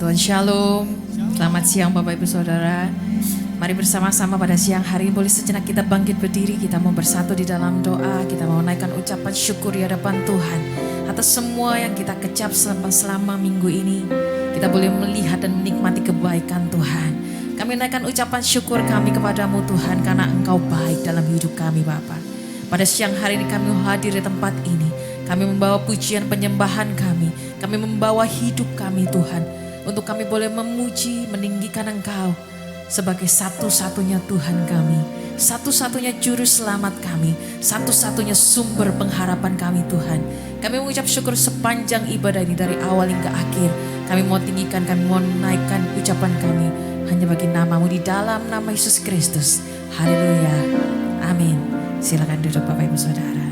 Tuhan, Shalom. Selamat siang Bapak Ibu Saudara. Mari bersama-sama pada siang hari boleh sejenak kita bangkit berdiri. Kita mau bersatu di dalam doa. Kita mau naikkan ucapan syukur di hadapan Tuhan atas semua yang kita kecap selama minggu ini. Kita boleh melihat dan menikmati kebaikan Tuhan. Kami naikkan ucapan syukur kami kepadamu Tuhan, karena Engkau baik dalam hidup kami Bapa. Pada siang hari ini kami hadir di tempat ini. Kami membawa pujian penyembahan kami. Kami membawa hidup kami Tuhan. Untuk kami boleh memuji, meninggikan Engkau sebagai satu-satunya Tuhan kami. Satu-satunya juru selamat kami. Satu-satunya sumber pengharapan kami Tuhan. Kami mengucap syukur sepanjang ibadah ini dari awal hingga akhir. Kami mau tinggikan, kami mau naikkan ucapan kami hanya bagi nama-Mu di dalam nama Yesus Kristus. Haleluya. Amin. Silakan duduk Bapak Ibu Saudara.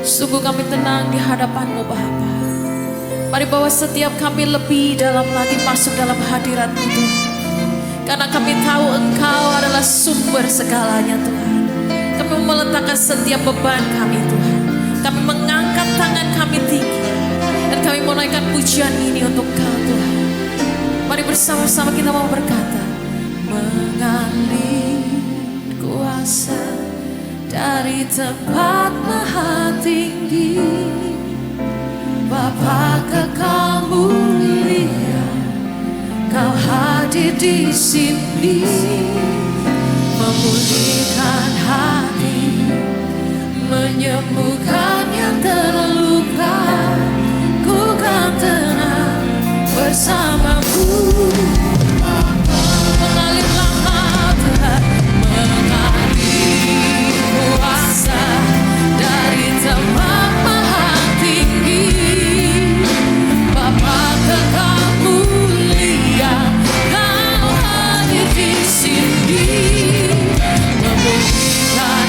Sungguh kami tenang di hadapan-Mu Bapa. Mari bawa setiap kami lebih dalam lagi masuk dalam hadirat-Mu Tuhan. Karena kami tahu Engkau adalah sumber segalanya Tuhan. Kami meletakkan setiap beban kami Tuhan. Kami mengangkat tangan kami tinggi. Dan kami menaikkan pujian ini untuk Kau Tuhan. Mari bersama-sama kita mau berkata, mengalir kuasa dari tempat maha tinggi, Bapa kekal mulia, Kau hadir di sini, memulihkan hati, menyembuhkan yang terluka. Ku kan tenang bersamamu. Mengalirlah Tuhan, mengalir kuasa dari tempat maha tinggi, Bapa kekal mulia, Kau hadir di sini, memulihkan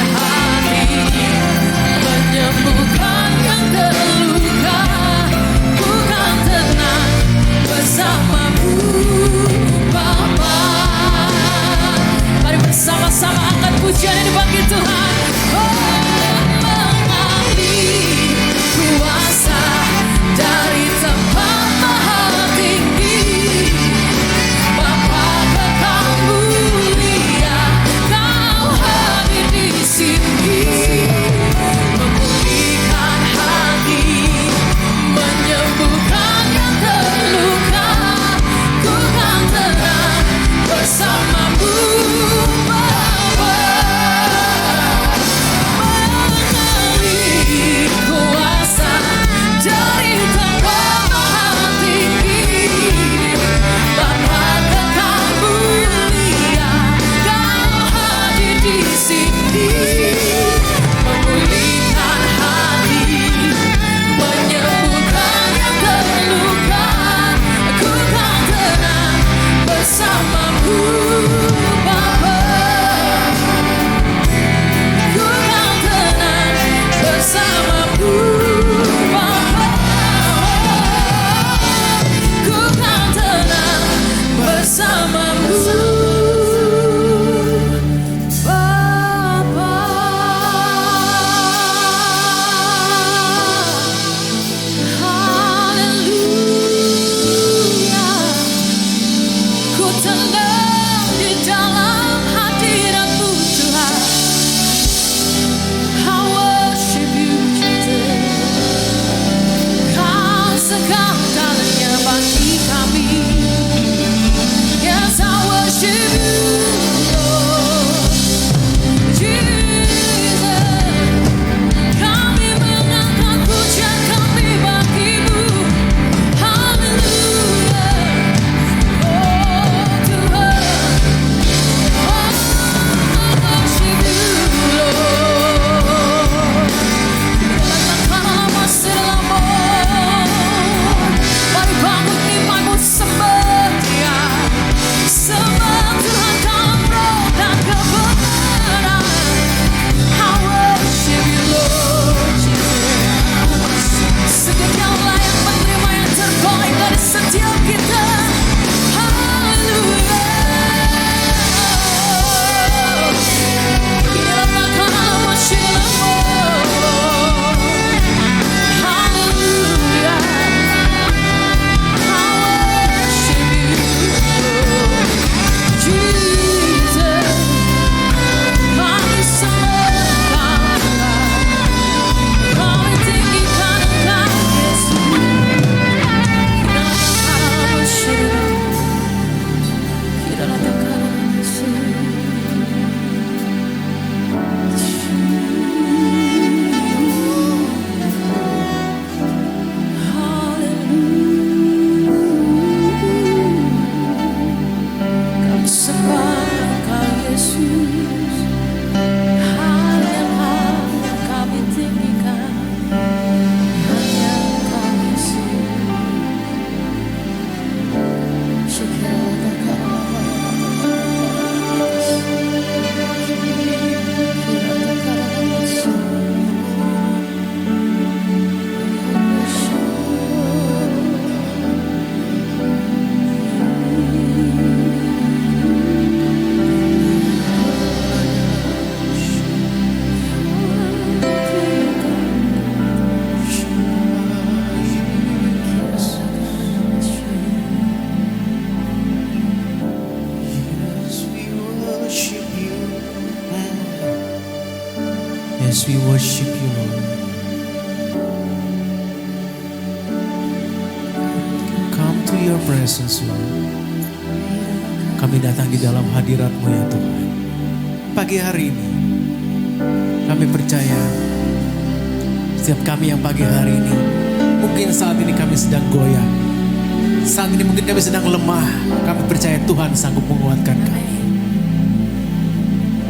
Jesus, we worship you, Lord. Come to your presence, Lord. Kami datang di dalam hadirat-Mu ya Tuhan. Pagi hari ini, kami percaya setiap kami yang pagi hari ini, mungkin saat ini kami sedang goyah. Saat ini mungkin kami sedang lemah. Kami percaya Tuhan sanggup menguatkan kami.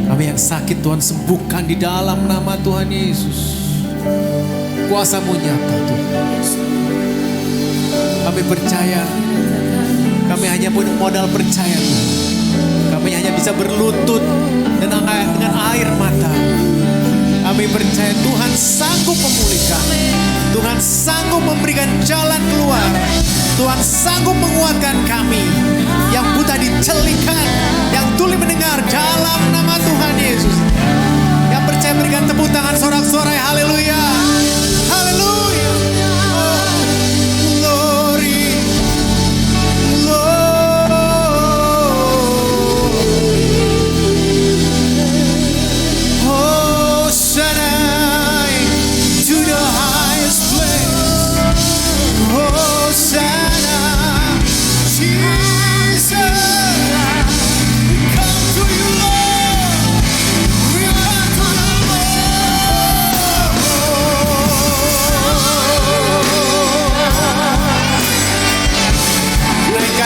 Kami yang sakit Tuhan sembuhkan di dalam nama Tuhan Yesus. Kuasa-Mu nyata Tuhan. Kami percaya. Kami hanya punya modal percaya Tuhan. Kami hanya bisa berlutut dengan air mata. Kami percaya Tuhan sanggup memulihkan. Tuhan sanggup memberikan jalan keluar. Tuhan sanggup menguatkan kami. Yang buta dicelikan. Yang tuli mendengar dalam nama Tuhan Yesus. Yang percaya berikan tepuk tangan sorak-sorai. Haleluya. Haleluya. Oh, glory.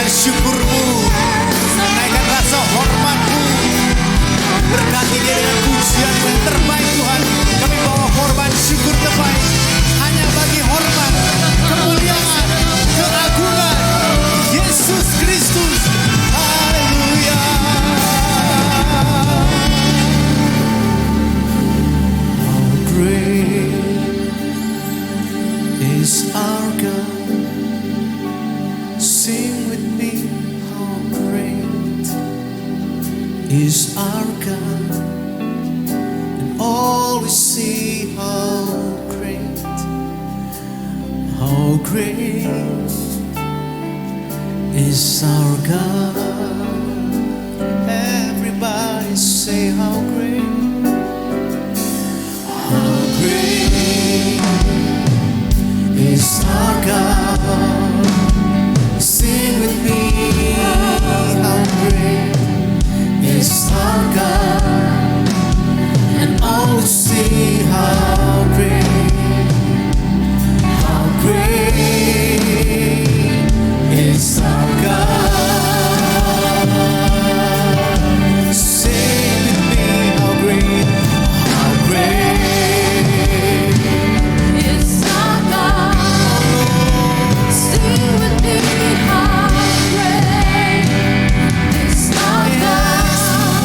Syukur-Mu, naikkan rasa hormat-Mu, berkati dia dengan pujian yang terbaik Tuhan. Kami bawa korban syukur terbaik hanya bagi hormat, kemuliaan, keagungan Yesus Kristus. Haleluya. How great is our God. Sing with me, how great is our God, and all we see how great is our God. Everybody say how great is our God. Sing with me, how great is our God, and all will see how great is our God. Sing with me, how great is our God. Sing with me, how great is our God.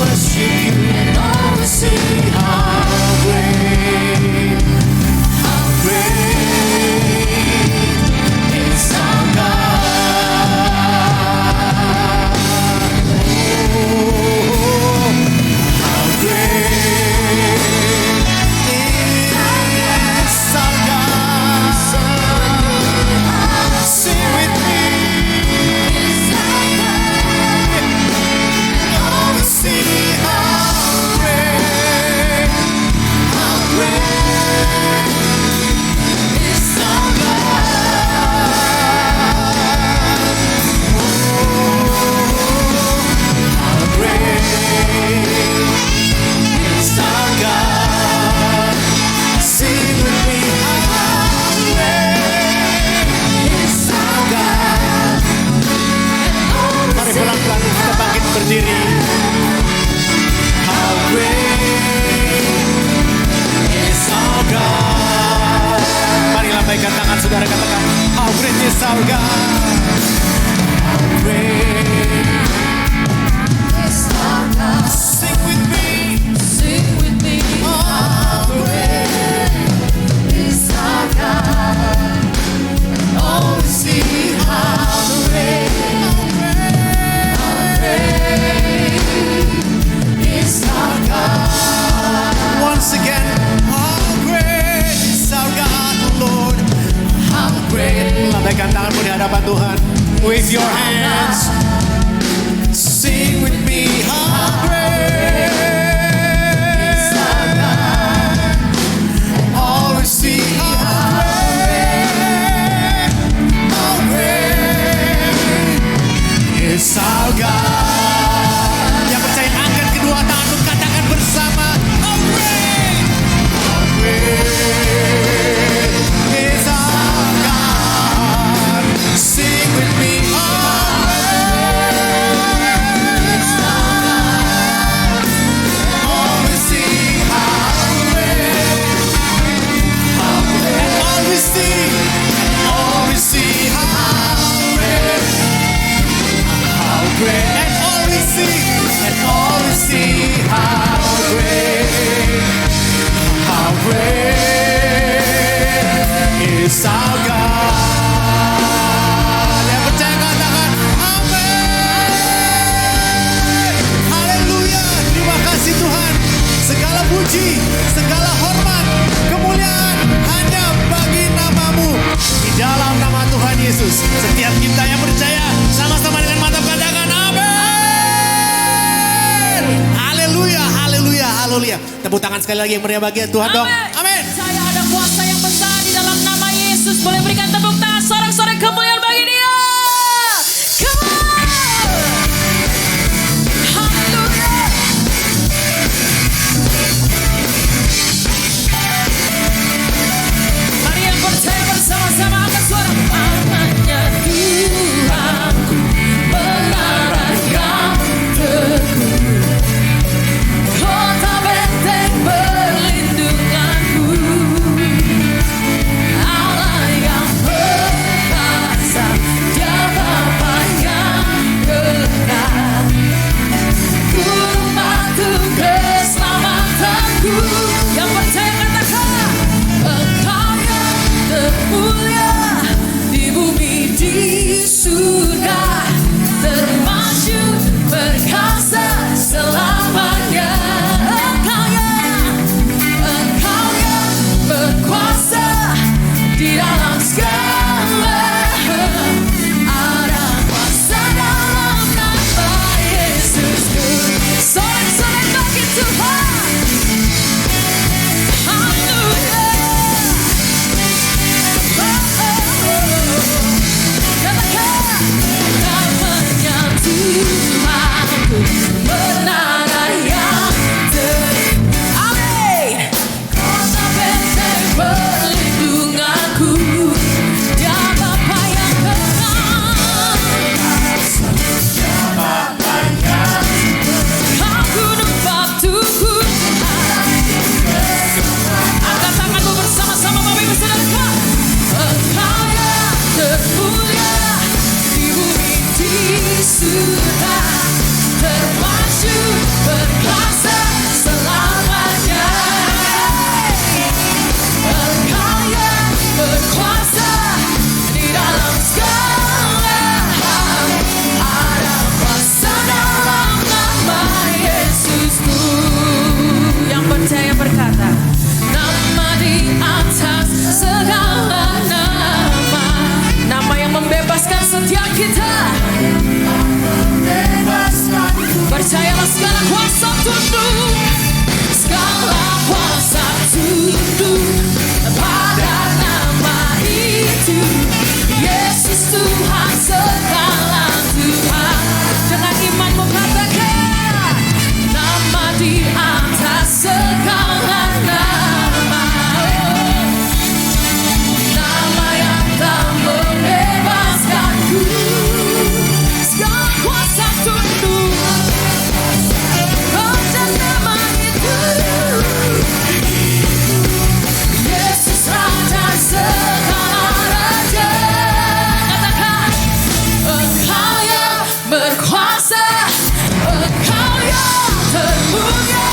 Worship you and all will see how great is our God. Oh, how great is our God. Sing with me. Berdiri. How great is our God. Mari lambaikan tangan saudara, katakan how great is our God. How great is our God. Sing with me. Sing with me. How great is our God. Oh, see how great is our God. Once again, how great is our God, Lord. How great. Lambaikan tanganmu di hadapan Tuhan. Wave your hands. Sing with me, how great is our God. Yesus. Setiap kita yang percaya sama-sama dengan mata katakan amin. Haleluya, haleluya, haleluya. Tepuk tangan sekali lagi yang meriah bagi Tuhan dong. Amin. Saya ada kuasa yang besar di dalam nama Yesus. Boleh berikan tepuk tangan sorak-sorai kemuliaan bagi Dia. Come on. Haleluya. Mari yang percaya bersama-sama angkat suara. Namanya Tuhanku, menara yang teguh, kota benteng perlindunganku, Allah yang perkasa, Dia Bapa yang kekal, Gunung batu keselamatanku. Yang percaya katakan, Engkau yang termulia di bumi di surga, termasyur perkasa selamanya. Engkau yang berkuasa di dalam segala, ada kuasa dalam nama Yesusku. Sorak-sorai bagi Tuhan. Haleluya. Katakan, namanya Tuhanku, menara yang teguh. Amin. Kota benteng perlindunganku, Dia Bapa yang kekal, Kau gunung batuku. Angkat tanganmu bersama-sama Bapak Ibu Saudara. Engkau yang termulia di bumi di surga, termasyur perkasa selamanya. Engkau yang berkuasa di dalam segala, ada kuasa dalam nama Yesusku. Yang percaya berkata, nama di atas segala nama, nama yang membebaskan setiap kita. Percayalah segala kuasa tunduk, segala kuasa tunduk pada nama itu. Yesus Tuhan, segala Tuhan. Dengan imanmu katakan, nama di atas segala nama, nama yang tak membebaskanku. Segala kuasa tunduk pada nama itu. Yesus Raja segala raja. Katakan, Engkau yang berkuasa, Engkau yang termulia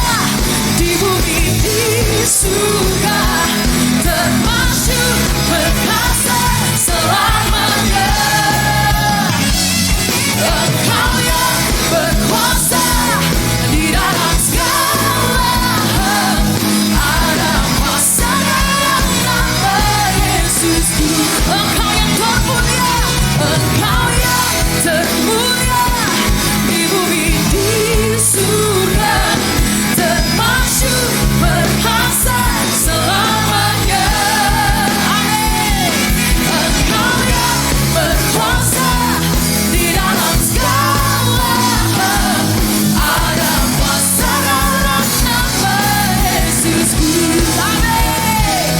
di bumi di surga, termasyur perkasa selamanya. Engkau yang berkuasa di dalam segala, ada kuasa dalam nama Yesusku. Engkau yang termulia, Engkau yang termulia di bumi di surga, termasyur perkasa selamanya. Amin. Engkau yang berkuasa di dalam segala, ada kuasa dalam nama Yesusku. Amin.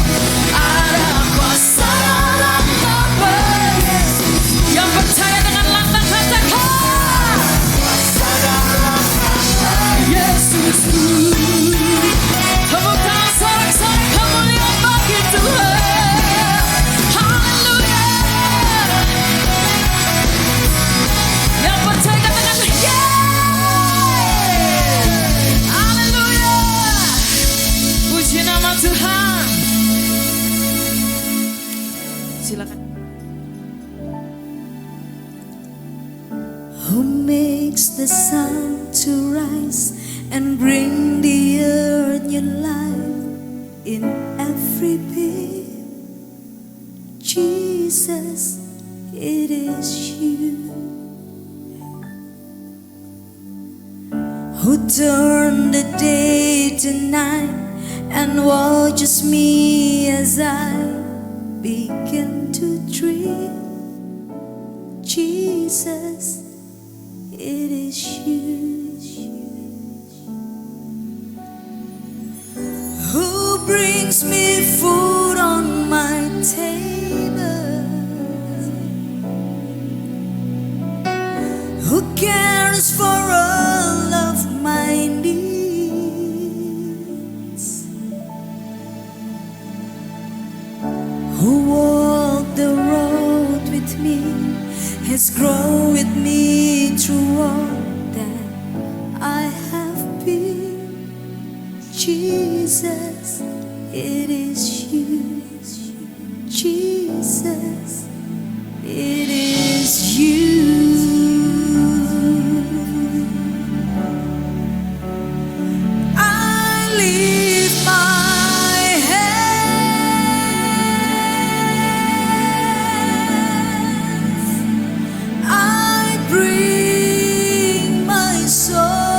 Ada kuasa dalam nama Yesus. Yang percaya dengan lantang katakan, kuasa dalam nama Yesusku. Tepuk tangan sorak-sorai kemuliaan bagi Tuhan. Haleluya. Yang percaya katakan, yeah. Haleluya. Puji nama Tuhan. Silakan. Who makes the sun to rise and bring the earth new life in every beat? Jesus, it is you who turned the day to night and watches me as I begin to dream. Jesus, it is you who brings me food on my table, who cares for all of my needs, who walked the road with me, has grown with me through all that I have been. Jesus, it is you. Jesus, it is you. I lift my hands, I bring my soul.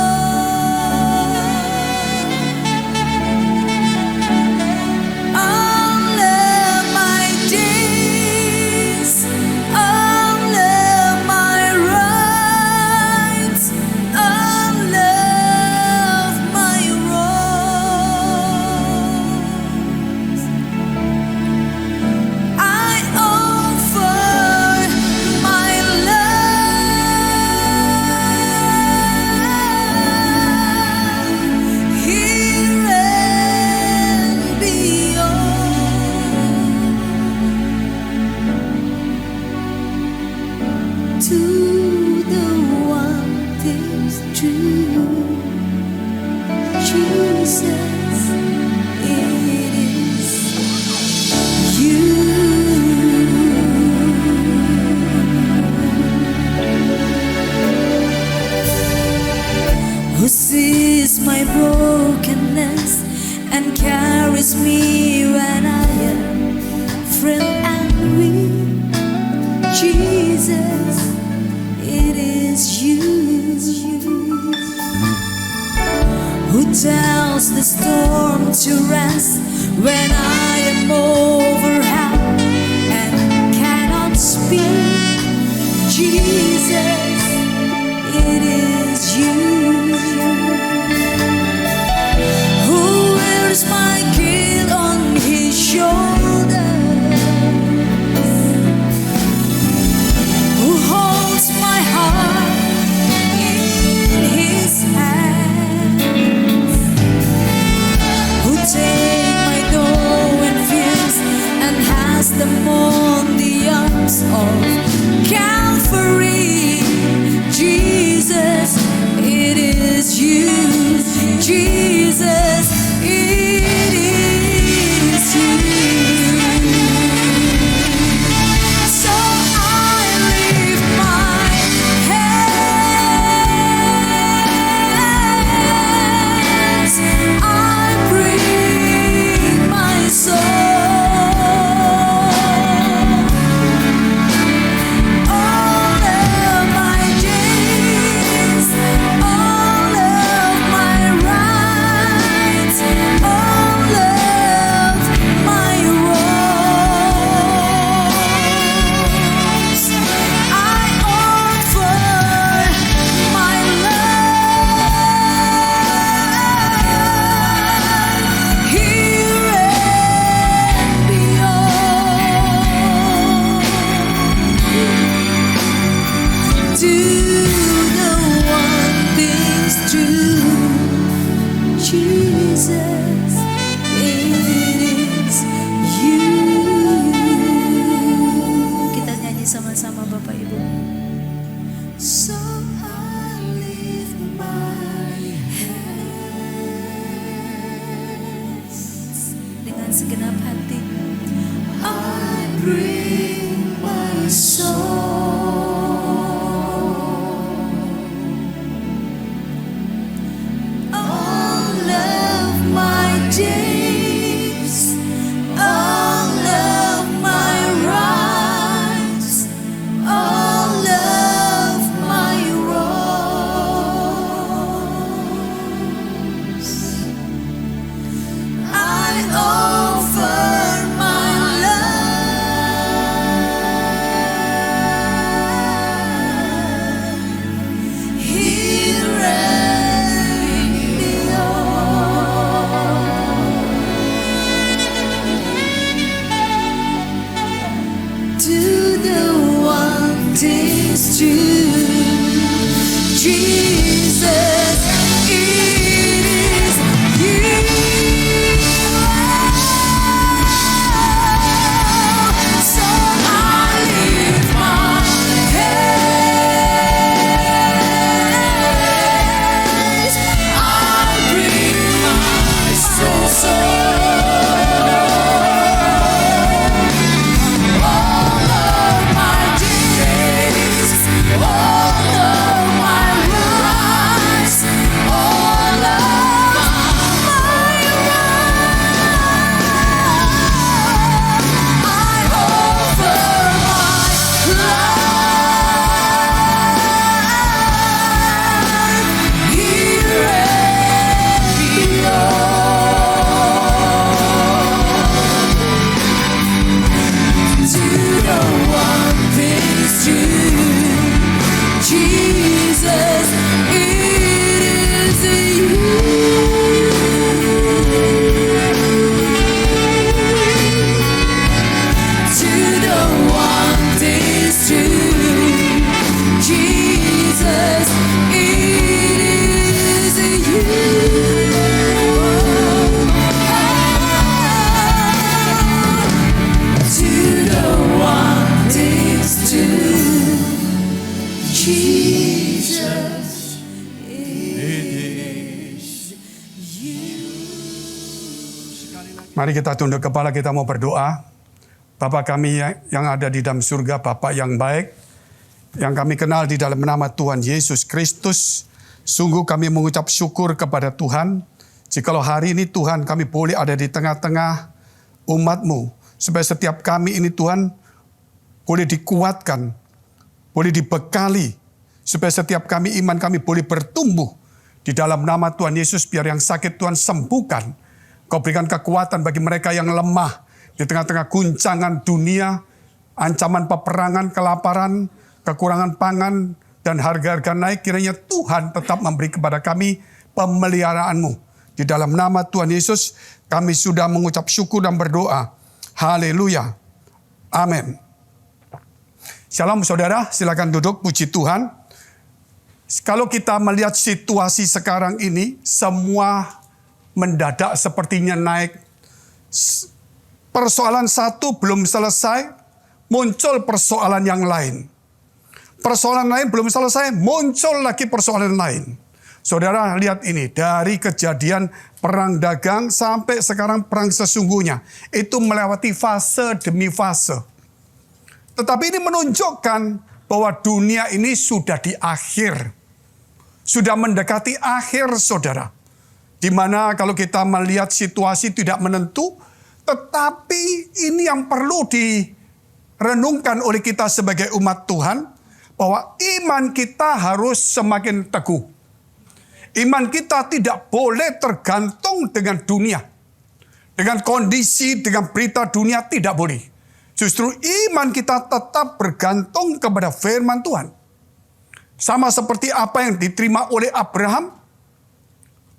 To the one thing's true, Jesus, it is you who sees my brokenness and carries me when I am frail and weak. Jesus, it is you who tells the storm to rest when I am overwhelmed and cannot speak. Jesus, it is you who wears my guilt on his shoulder, who holds my heart in his hands, who takes my though and fears and has them on the arms of Calvary. Jesus, it is you. Jesus, it is you. So I lift my hands, I bring my soul, all of my days, all of my rights, all of my wrongs. I offer my love here and beyond to the one thing's true. Jesus, it is you. Kita nyanyi sama-sama Bapak Ibu. So I lift my hands dengan segenap hati. I bring my soul, all of my days, all of my rights, things true. Jesus, it is you. So I lift my hands, I bring my soul. All of my days, all of my lives, all of my life, I offer my life here and beyond. To the one thing's true, Jesus, it is you. To the one thing's true, Jesus, it is you. To the one thing's true, Jesus, it is you. Mari kita tunduk kepala, kita mau berdoa. Bapa kami yang ada di dalam surga, Bapa yang baik, yang kami kenal di dalam nama Tuhan Yesus Kristus. Sungguh kami mengucap syukur kepada Tuhan. Jikalau hari ini Tuhan kami boleh ada di tengah-tengah umat-Mu. Supaya setiap kami ini Tuhan boleh dikuatkan, boleh dibekali. Supaya setiap kami, iman kami boleh bertumbuh. Di dalam nama Tuhan Yesus, biar yang sakit Tuhan sembuhkan. Kau berikan kekuatan bagi mereka yang lemah. Di tengah-tengah guncangan dunia, ancaman peperangan, kelaparan, kekurangan pangan, dan harga-harga naik, kiranya Tuhan tetap memberi kepada kami pemeliharaan-Mu. Di dalam nama Tuhan Yesus, kami sudah mengucap syukur dan berdoa. Haleluya. Amin. Shalom saudara, silakan duduk, puji Tuhan. Kalau kita melihat situasi sekarang ini, semua mendadak sepertinya naik. Persoalan satu belum selesai, muncul persoalan yang lain. Persoalan lain belum selesai, muncul lagi persoalan lain. Saudara lihat ini, dari kejadian perang dagang sampai sekarang perang sesungguhnya. Itu melewati fase demi fase. Tetapi ini menunjukkan bahwa dunia ini sudah di akhir. Sudah mendekati akhir, saudara. Di mana kalau kita melihat situasi tidak menentu, tetapi ini yang perlu direnungkan oleh kita sebagai umat Tuhan, bahwa iman kita harus semakin teguh. Iman kita tidak boleh tergantung dengan dunia. Dengan kondisi, dengan berita dunia, tidak boleh. Justru iman kita tetap bergantung kepada firman Tuhan. Sama seperti apa yang diterima oleh Abraham,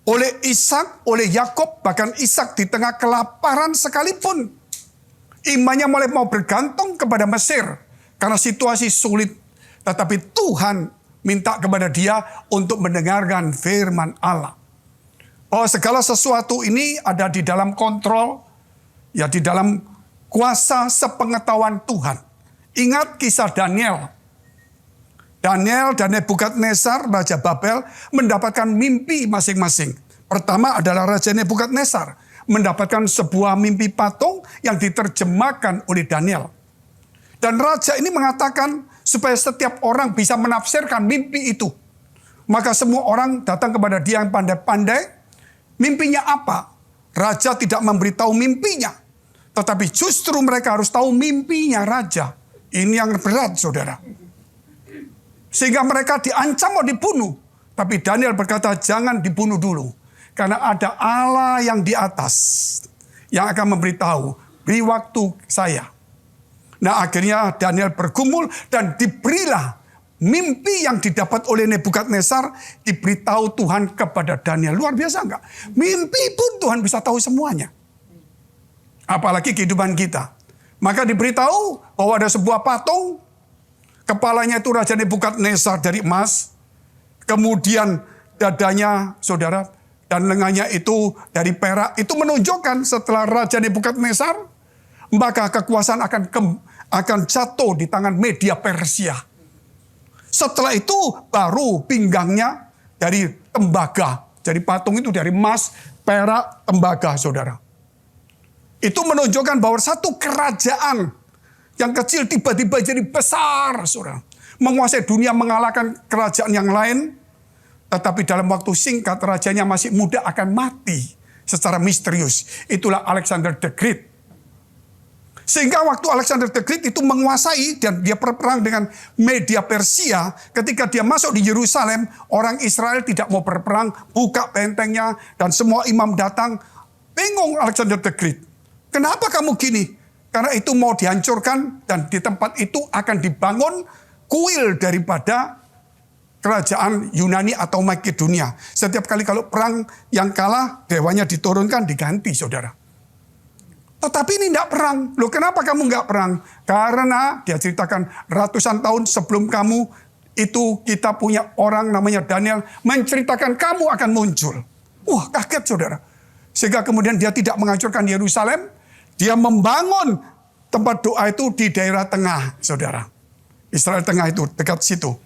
oleh Ishak, oleh Yakub, bahkan Ishak di tengah kelaparan sekalipun. Imannya mulai mau bergantung kepada Mesir. Karena situasi sulit. Tetapi Tuhan minta kepada dia untuk mendengarkan firman Allah. Bahwa segala sesuatu ini ada di dalam kontrol, ya di dalam kuasa sepengetahuan Tuhan. Ingat kisah Daniel. Daniel dan Nebukadnezar, Raja Babel, mendapatkan mimpi masing-masing. Pertama adalah Raja Nebukadnezar mendapatkan sebuah mimpi patung yang diterjemahkan oleh Daniel. Dan Raja ini mengatakan supaya setiap orang bisa menafsirkan mimpi itu. Maka semua orang datang kepada dia yang pandai-pandai. Mimpinya apa? Raja tidak memberitahu mimpinya. Tetapi justru mereka harus tahu mimpinya Raja. Ini yang berat, saudara. Sehingga mereka diancam mau dibunuh. Tapi Daniel berkata, jangan dibunuh dulu. Karena ada Allah yang di atas. Yang akan memberitahu, beri waktu saya. Nah akhirnya Daniel bergumul dan diberilah mimpi yang didapat oleh Nebukadnezar. Diberitahu Tuhan kepada Daniel. Luar biasa enggak? Mimpi pun Tuhan bisa tahu semuanya. Apalagi kehidupan kita. Maka diberitahu bahwa ada sebuah patung. Kepalanya itu Raja Nebukadnezar dari emas. Kemudian dadanya, saudara, dan lengannya itu dari perak. Itu menunjukkan setelah Raja Nebukadnezar, maka kekuasaan akan jatuh di tangan media Persia. Setelah itu baru pinggangnya dari tembaga. Jadi patung itu dari emas, perak, tembaga, saudara. Itu menunjukkan bahwa satu kerajaan yang kecil tiba-tiba jadi besar, saudara. Menguasai dunia, mengalahkan kerajaan yang lain. Tetapi dalam waktu singkat, rajanya masih muda akan mati secara misterius. Itulah Alexander the Great. Sehingga waktu Alexander the Great itu menguasai dan dia berperang dengan media Persia. Ketika dia masuk di Yerusalem, orang Israel tidak mau berperang, buka bentengnya, dan semua imam datang. Bingung Alexander the Great. Kenapa kamu gini? Karena itu mau dihancurkan dan di tempat itu akan dibangun kuil daripada kerajaan Yunani atau Makedonia. Setiap kali kalau perang yang kalah, dewanya diturunkan, diganti, saudara. Tetapi ini tidak perang. Loh, kenapa kamu nggak perang? Karena dia ceritakan ratusan tahun sebelum kamu, itu kita punya orang namanya Daniel, menceritakan kamu akan muncul. Wah, kaget, saudara. Sehingga kemudian dia tidak menghancurkan Yerusalem, dia membangun tempat doa itu di daerah tengah, saudara. Israel tengah itu, dekat situ.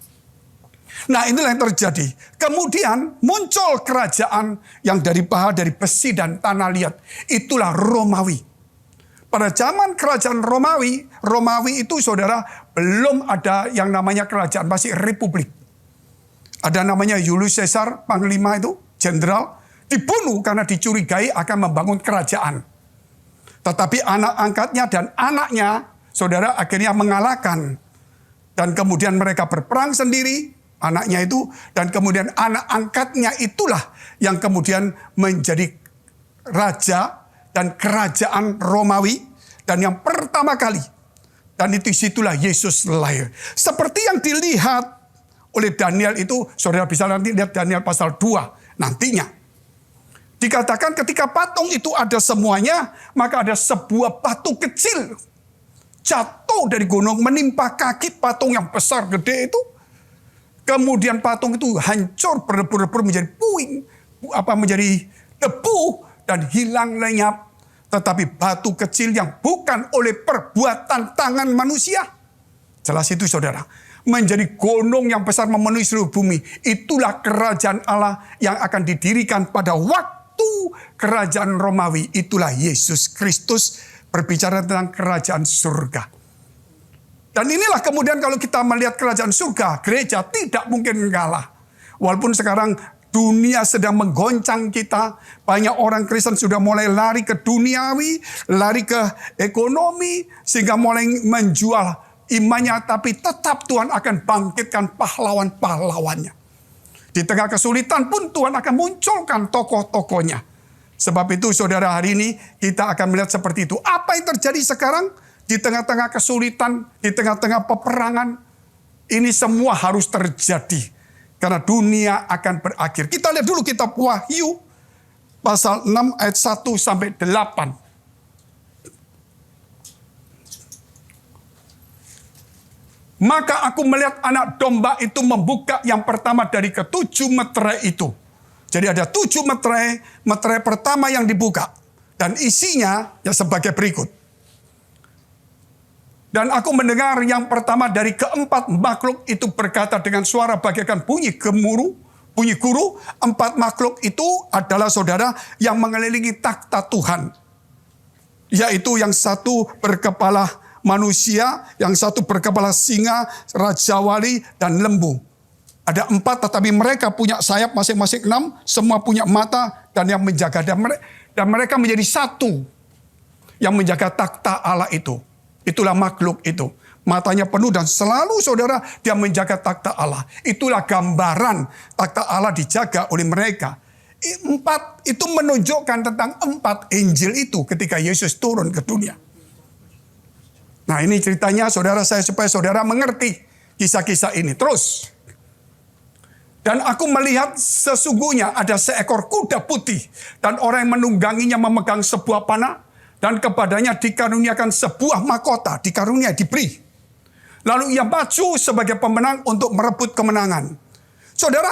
Nah, inilah yang terjadi. Kemudian muncul kerajaan yang dari baha, dari besi dan tanah liat. Itulah Romawi. Pada zaman kerajaan Romawi itu, saudara, belum ada yang namanya kerajaan, masih republik. Ada namanya Julius Caesar, panglima itu, jenderal, dibunuh karena dicurigai akan membangun kerajaan. Tetapi anak angkatnya dan anaknya, saudara, akhirnya mengalahkan. Dan kemudian mereka berperang sendiri, anaknya itu. Dan kemudian anak angkatnya itulah yang kemudian menjadi raja dan kerajaan Romawi. Dan yang pertama kali, dan itu situlah Yesus lahir. Seperti yang dilihat oleh Daniel itu, saudara bisa nanti lihat Daniel pasal 2 nantinya. Dikatakan ketika patung itu ada semuanya, maka ada sebuah batu kecil jatuh dari gunung menimpa kaki patung yang besar gede itu. Kemudian patung itu hancur, berlebur-lebur menjadi puing, menjadi debu dan hilang lenyap. Tetapi batu kecil yang bukan oleh perbuatan tangan manusia. Jelas itu, saudara. Menjadi gunung yang besar memenuhi seluruh bumi. Itulah kerajaan Allah yang akan didirikan pada waktu kerajaan Romawi. Itulah Yesus Kristus, berbicara tentang kerajaan surga. Dan inilah kemudian kalau kita melihat kerajaan surga, gereja tidak mungkin kalah. Walaupun sekarang dunia sedang menggoncang kita, banyak orang Kristen sudah mulai lari ke duniawi, lari ke ekonomi, sehingga mulai menjual imannya, tapi tetap Tuhan akan bangkitkan pahlawan-pahlawannya. Di tengah kesulitan pun Tuhan akan munculkan tokoh-tokohnya. Sebab itu, saudara, hari ini kita akan melihat seperti itu. Apa yang terjadi sekarang di tengah-tengah kesulitan, di tengah-tengah peperangan, ini semua harus terjadi. Karena dunia akan berakhir. Kita lihat dulu kitab Wahyu, pasal 6 ayat 1 sampai 8. Maka aku melihat anak domba itu membuka yang pertama dari ketujuh meterai itu. Jadi ada 7 meterai, meterai pertama yang dibuka. Dan isinya ya sebagai berikut. Dan aku mendengar yang pertama dari keempat makhluk itu berkata dengan suara bagaikan bunyi guru. 4 makhluk itu adalah, saudara, yang mengelilingi takhta Tuhan. Yaitu yang satu berkepala manusia, yang satu berkepala singa, raja wali, dan lembu. Ada 4, tetapi mereka punya sayap masing-masing 6, semua punya mata, dan yang menjaga. Dan mereka menjadi satu, yang menjaga takhta Allah itu. Itulah makhluk itu. Matanya penuh dan selalu, saudara, dia menjaga takhta Allah. Itulah gambaran takhta Allah dijaga oleh mereka. 4 itu menunjukkan tentang 4 Injil itu ketika Yesus turun ke dunia. Nah, ini ceritanya, saudara, supaya saudara mengerti kisah-kisah ini. Terus. Dan aku melihat sesungguhnya ada seekor kuda putih. Dan orang yang menungganginya memegang sebuah panah. Dan kepadanya dikaruniakan sebuah mahkota. Diberi. Lalu ia maju sebagai pemenang untuk merebut kemenangan. Saudara,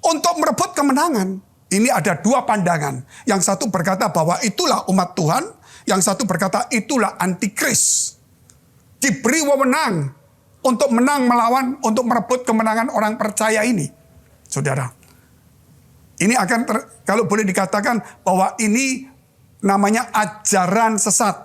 untuk merebut kemenangan, ini ada dua pandangan. Yang satu berkata bahwa itulah umat Tuhan, yang satu berkata itulah antikris. Diberi wewenang untuk menang melawan, untuk merebut kemenangan orang percaya ini. Saudara, ini akan kalau boleh dikatakan bahwa ini namanya ajaran sesat.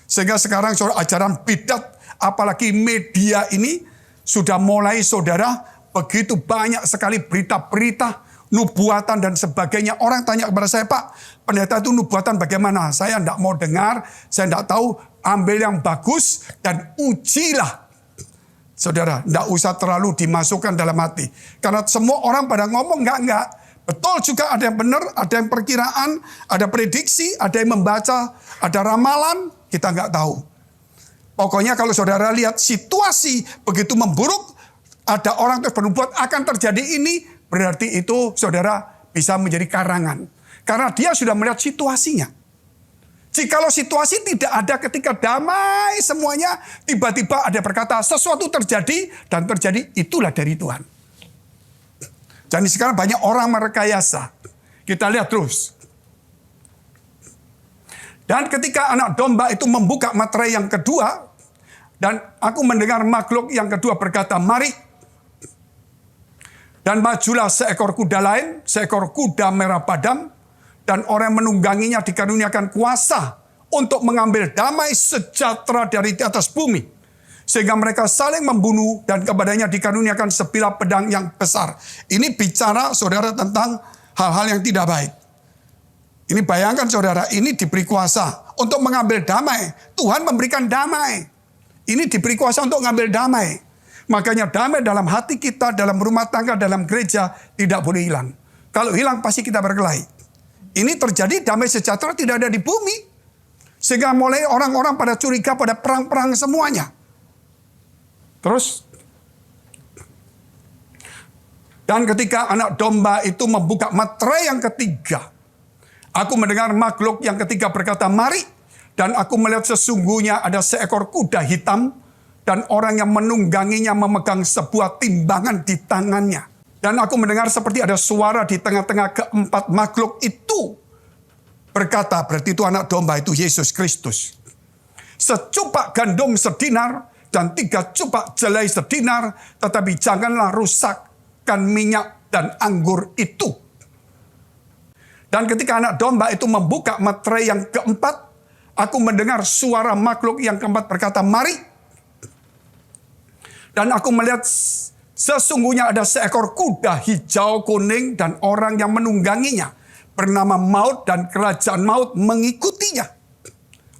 Sehingga sekarang saudara, ajaran bidat, apalagi media ini sudah mulai saudara, begitu banyak sekali berita-berita, nubuatan dan sebagainya. Orang tanya kepada saya, Pak, pendeta itu nubuatan bagaimana? Saya tidak mau dengar, saya tidak tahu, ambil yang bagus dan ujilah. Saudara, tidak usah terlalu dimasukkan dalam hati. Karena semua orang pada ngomong, enggak. Betul juga ada yang benar, ada yang perkiraan, ada prediksi, ada yang membaca, ada ramalan, kita nggak tahu. Pokoknya kalau saudara lihat situasi begitu memburuk, ada orang terus bernubuat akan terjadi ini, berarti itu saudara bisa menjadi karangan. Karena dia sudah melihat situasinya. Jikalau situasi tidak ada ketika damai semuanya, tiba-tiba ada berkata sesuatu terjadi dan terjadi, itulah dari Tuhan. Dan sekarang banyak orang merekayasa. Kita lihat terus. Dan ketika anak domba itu membuka materai yang kedua, dan aku mendengar makhluk yang kedua berkata, mari. Dan majulah seekor kuda lain, seekor kuda merah padam, dan orang yang menungganginya dikaruniakan kuasa untuk mengambil damai sejahtera dari di atas bumi. Sehingga mereka saling membunuh dan kepadanya dikaruniakan sebilah pedang yang besar. Ini bicara saudara tentang hal-hal yang tidak baik. Ini bayangkan saudara, ini diberi kuasa untuk mengambil damai. Tuhan memberikan damai. Ini diberi kuasa untuk mengambil damai. Makanya damai dalam hati kita, dalam rumah tangga, dalam gereja tidak boleh hilang. Kalau hilang pasti kita berkelahi. Ini terjadi damai sejahtera tidak ada di bumi. Sehingga mulai orang-orang pada curiga pada perang-perang semuanya. Terus. Dan ketika anak domba itu membuka materai yang ketiga, aku mendengar makhluk yang ketiga berkata, mari. Dan aku melihat sesungguhnya ada seekor kuda hitam. Dan orang yang menungganginya memegang sebuah timbangan di tangannya. Dan aku mendengar seperti ada suara di tengah-tengah keempat makhluk itu. Berkata, berarti itu anak domba, itu Yesus Kristus. Secupak gandum sedinar dan 3 cupak jelai sedinar. Tetapi janganlah rusakkan minyak dan anggur itu. Dan ketika anak domba itu membuka materai yang keempat, aku mendengar suara makhluk yang keempat berkata, mari. Dan aku melihat sesungguhnya ada seekor kuda hijau kuning dan orang yang menungganginya. Bernama Maut dan kerajaan maut mengikutinya.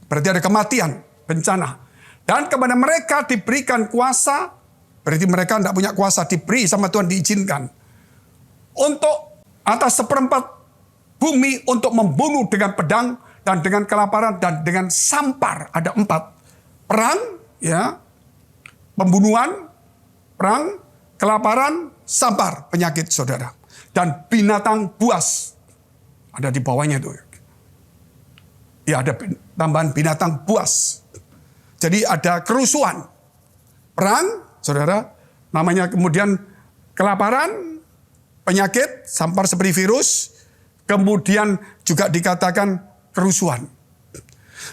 Berarti ada kematian, bencana. Dan kepada mereka diberikan kuasa. Berarti mereka tidak punya kuasa, diberi sama Tuhan, diizinkan. Untuk atas 1/4 bumi untuk membunuh dengan pedang dan dengan kelaparan dan dengan sampar. Ada 4. Perang, ya. Pembunuhan, perang, kelaparan, sampar, penyakit saudara. Dan binatang buas. Ada di bawahnya itu. Ya ada tambahan binatang buas. Jadi ada kerusuhan. Perang, saudara. Namanya kemudian kelaparan, penyakit, sampar seperti virus. Kemudian juga dikatakan kerusuhan.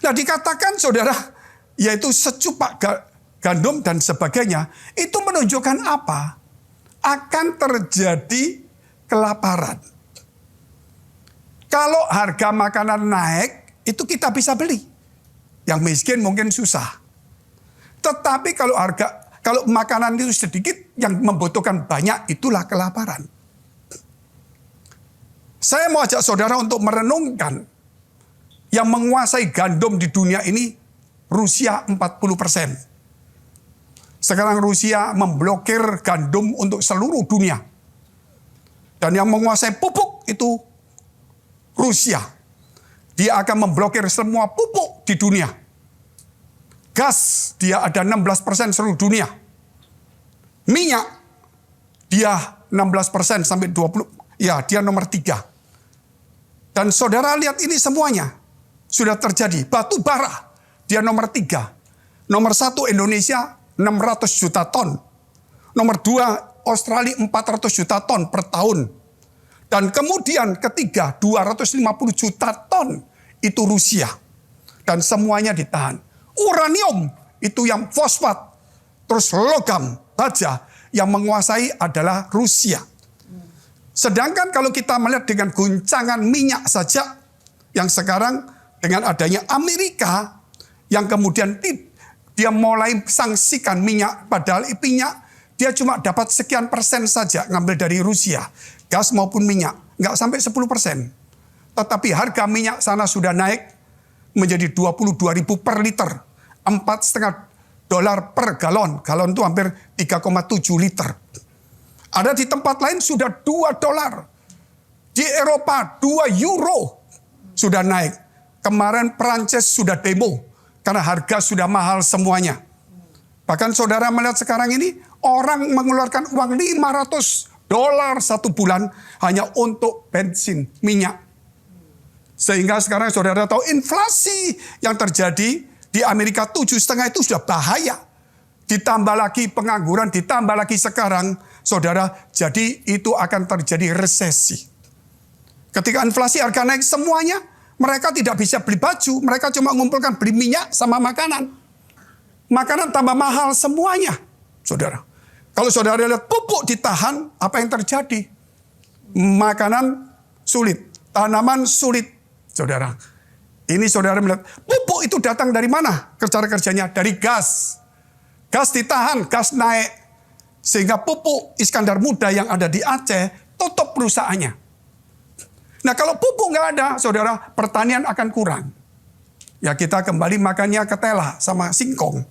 Nah dikatakan saudara, yaitu secupak gandum dan sebagainya, itu menunjukkan apa? Akan terjadi kelaparan. Kalau harga makanan naik, itu kita bisa beli. Yang miskin mungkin susah. Tetapi kalau makanan itu sedikit, yang membutuhkan banyak, itulah kelaparan. Saya mau ajak saudara untuk merenungkan, yang menguasai gandum di dunia ini, Rusia 40%. Sekarang Rusia memblokir gandum untuk seluruh dunia. Dan yang menguasai pupuk itu Rusia. Dia akan memblokir semua pupuk di dunia. Gas, dia ada 16% seluruh dunia. Minyak, dia 16% sampai 20%. Ya, dia nomor 3. Dan saudara lihat ini semuanya. Sudah terjadi. Batu bara, dia nomor 3. Nomor 1 Indonesia, 600 juta ton. Nomor 2 Australia 400 juta ton per tahun. Dan kemudian ketiga 250 juta ton itu Rusia. Dan semuanya ditahan. Uranium itu yang fosfat, terus logam, baja yang menguasai adalah Rusia. Sedangkan kalau kita melihat dengan guncangan minyak saja, yang sekarang dengan adanya Amerika, yang kemudian dia mulai sanksikan minyak, padahal minyak dia cuma dapat sekian persen saja ngambil dari Rusia. Gas maupun minyak, nggak sampai 10%. Tetapi harga minyak sana sudah naik menjadi 22.000 per liter. $4,5 per galon. Galon itu hampir 3,7 liter. Ada di tempat lain sudah $2. Di Eropa 2 euro sudah naik. Kemarin Perancis sudah demo karena harga sudah mahal semuanya. Bahkan saudara melihat sekarang ini orang mengeluarkan uang $500 satu bulan hanya untuk bensin, minyak. Sehingga sekarang saudara tahu inflasi yang terjadi di Amerika 7,5 itu sudah bahaya. Ditambah lagi pengangguran, ditambah lagi sekarang saudara, jadi itu akan terjadi resesi. Ketika inflasi harga naik semuanya, mereka tidak bisa beli baju, mereka cuma mengumpulkan beli minyak sama makanan. Makanan tambah mahal semuanya, saudara. Kalau saudara lihat pupuk ditahan, apa yang terjadi? Makanan sulit, tanaman sulit, saudara. Ini saudara melihat, pupuk itu datang dari mana? Cara kerjanya dari gas. Gas ditahan, gas naik. Sehingga pupuk Iskandar Muda yang ada di Aceh, tutup perusahaannya. Nah kalau pupuk nggak ada, saudara, pertanian akan kurang. Ya kita kembali makannya ketela sama singkong.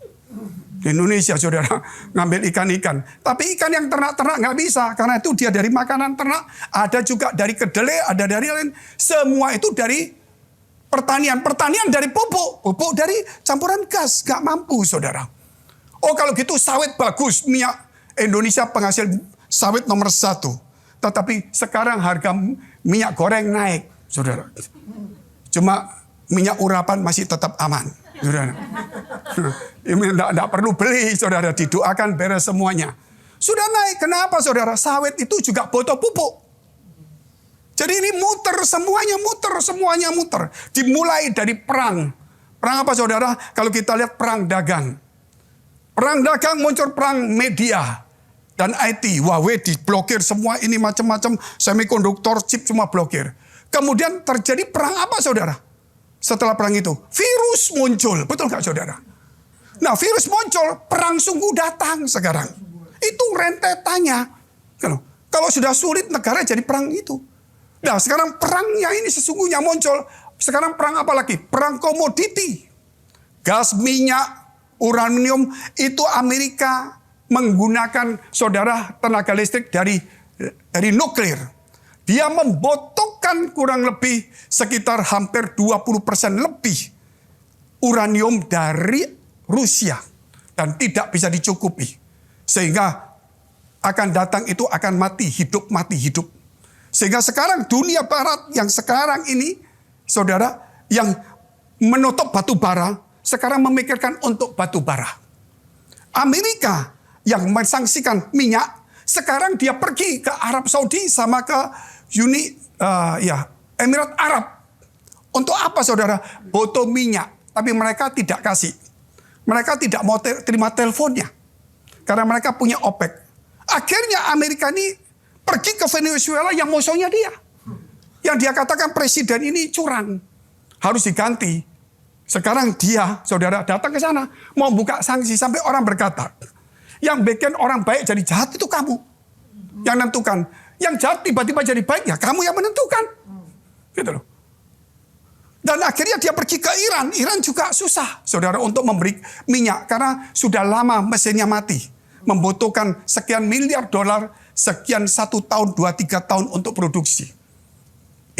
Di Indonesia saudara ngambil ikan-ikan. Tapi ikan yang ternak-ternak nggak bisa. Karena itu dia dari makanan ternak. Ada juga dari kedelai, ada dari lain. Semua itu dari pertanian. Pertanian dari pupuk. Pupuk dari campuran gas. Nggak mampu saudara. Oh kalau gitu sawit bagus. Minyak Indonesia penghasil sawit nomor 1. Tetapi sekarang harga minyak goreng naik saudara. Cuma minyak urapan masih tetap aman. Saudara. Tidak perlu beli, saudara. Didoakan beres semuanya. Sudah naik. Kenapa, saudara? Sawit itu juga butuh pupuk. Jadi ini muter, semuanya muter. Dimulai dari perang. Perang apa, saudara? Kalau kita lihat perang dagang. Perang dagang muncul perang media. Dan IT. Huawei diblokir semua ini macam-macam. Semikonduktor, chip cuma blokir. Kemudian terjadi perang apa, saudara? Setelah perang itu, virus muncul. Betul nggak saudara? Nah virus muncul, perang sungguh datang sekarang. Itu rentetannya. Kalau sudah sulit negara jadi perang itu. Nah sekarang perangnya ini sesungguhnya muncul. Sekarang perang apa lagi? Perang komoditi. Gas, minyak, uranium. Itu Amerika menggunakan saudara tenaga listrik dari nuklir. Dia membutuhkan kurang lebih sekitar hampir 20% lebih uranium dari Rusia. Dan tidak bisa dicukupi. Sehingga akan datang itu akan mati hidup. Sehingga sekarang dunia barat yang sekarang ini, saudara, yang menutup batu bara, sekarang memikirkan untuk batu bara. Amerika yang mensangsikan minyak, sekarang dia pergi ke Arab Saudi sama ke Emirat Arab. Untuk apa saudara? Butuh minyak. Tapi mereka tidak kasih. Mereka tidak mau terima teleponnya. Karena mereka punya OPEC. Akhirnya Amerika ini pergi ke Venezuela yang musuhnya dia. Yang dia katakan presiden ini curang. Harus diganti. Sekarang dia, saudara, datang ke sana. Mau buka sanksi sampai orang berkata, yang bikin orang baik jadi jahat itu kamu. Yang menentukan. Yang jahat tiba-tiba jadi baik, ya kamu yang menentukan. Gitu loh. Dan akhirnya dia pergi ke Iran. Iran juga susah, saudara, untuk memberi minyak. Karena sudah lama mesinnya mati. Membutuhkan sekian miliar dolar, sekian 1 tahun, 2-3 tahun untuk produksi.